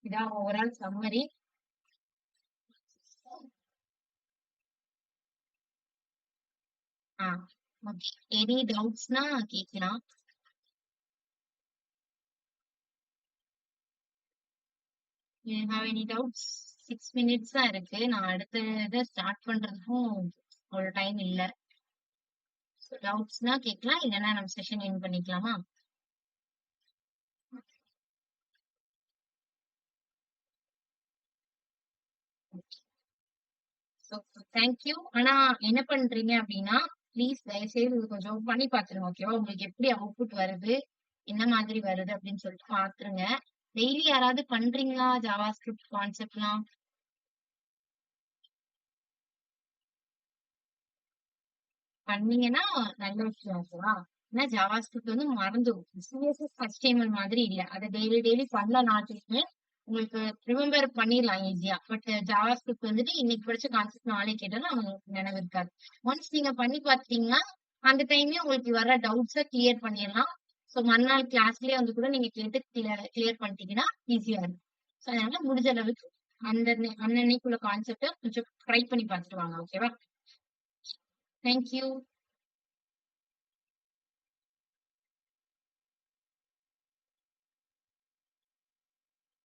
இதான் ஓவரால் சம்மரி. ஓகே, எனி டவுட்ஸ்னா கேட்கலாம். You have any doubts? 6 minutes தான் இருக்கு. நான் அடுத்த இதை ஸ்டார்ட் பண்றதுக்கும் ஒரு டைம் இல்ல. டவுட்ஸ்னா கேட்கலாம், இல்லைன்னா நம்ம செஷன் எண்ட் பண்ணிக்கலாமா? தேங்க்யூ. ஆனா என்ன பண்றீங்க அப்படின்னா, ப்ளீஸ் தயவுசெய்து இது கொஞ்சம் பண்ணி பாத்துருங்க. ஓகேவா? உங்களுக்கு எப்படி அவுட்புட் வருது, என்ன மாதிரி வருது அப்படின்னு சொல்லிட்டு பாத்துருங்க. டெய்லி யாராவது பண்றீங்களா ஜாவா ஸ்கிரிப்ட் கான்செப்ட்லாம்? பண்ணீங்கன்னா நல்ல விஷயம். ஓகேவா? ஏன்னா ஜாவா ஸ்கிரிப்ட் வந்து மறந்துடும். CSS HTML மாதிரி இல்ல, அதை டெய்லி டெய்லி பண்ணலாம். நாட்டுக்கு உங்களுக்கு ரிமெம்பர் பண்ணிடலாம் ஈஸியா. பட் ஜாவா ஸ்கிரிப்ட் வந்துட்டு இன்னைக்கு படிச்ச கான்செப்ட் நாளே கேட்டாலும் அவங்களுக்கு நினைவு இருக்காது. ஒன்ஸ் நீங்க பண்ணி பார்த்தீங்கன்னா அந்த டைம்லயே உங்களுக்கு வர டவுட்ஸை கிளியர் பண்ணிடலாம். ஸோ மறுநாள் கிளாஸ்லயே வந்து கூட நீங்க கேட்டு கிளியர் பண்ணிட்டீங்கன்னா ஈஸியா இருக்கும். ஸோ அதனால முடிஞ்ச அளவுக்கு அந்த அன்னன்னைக்குள்ள கான்செப்டை கொஞ்சம் ட்ரை பண்ணி பார்த்துட்டு வாங்க. ஓகேவா? தேங்க்யூ.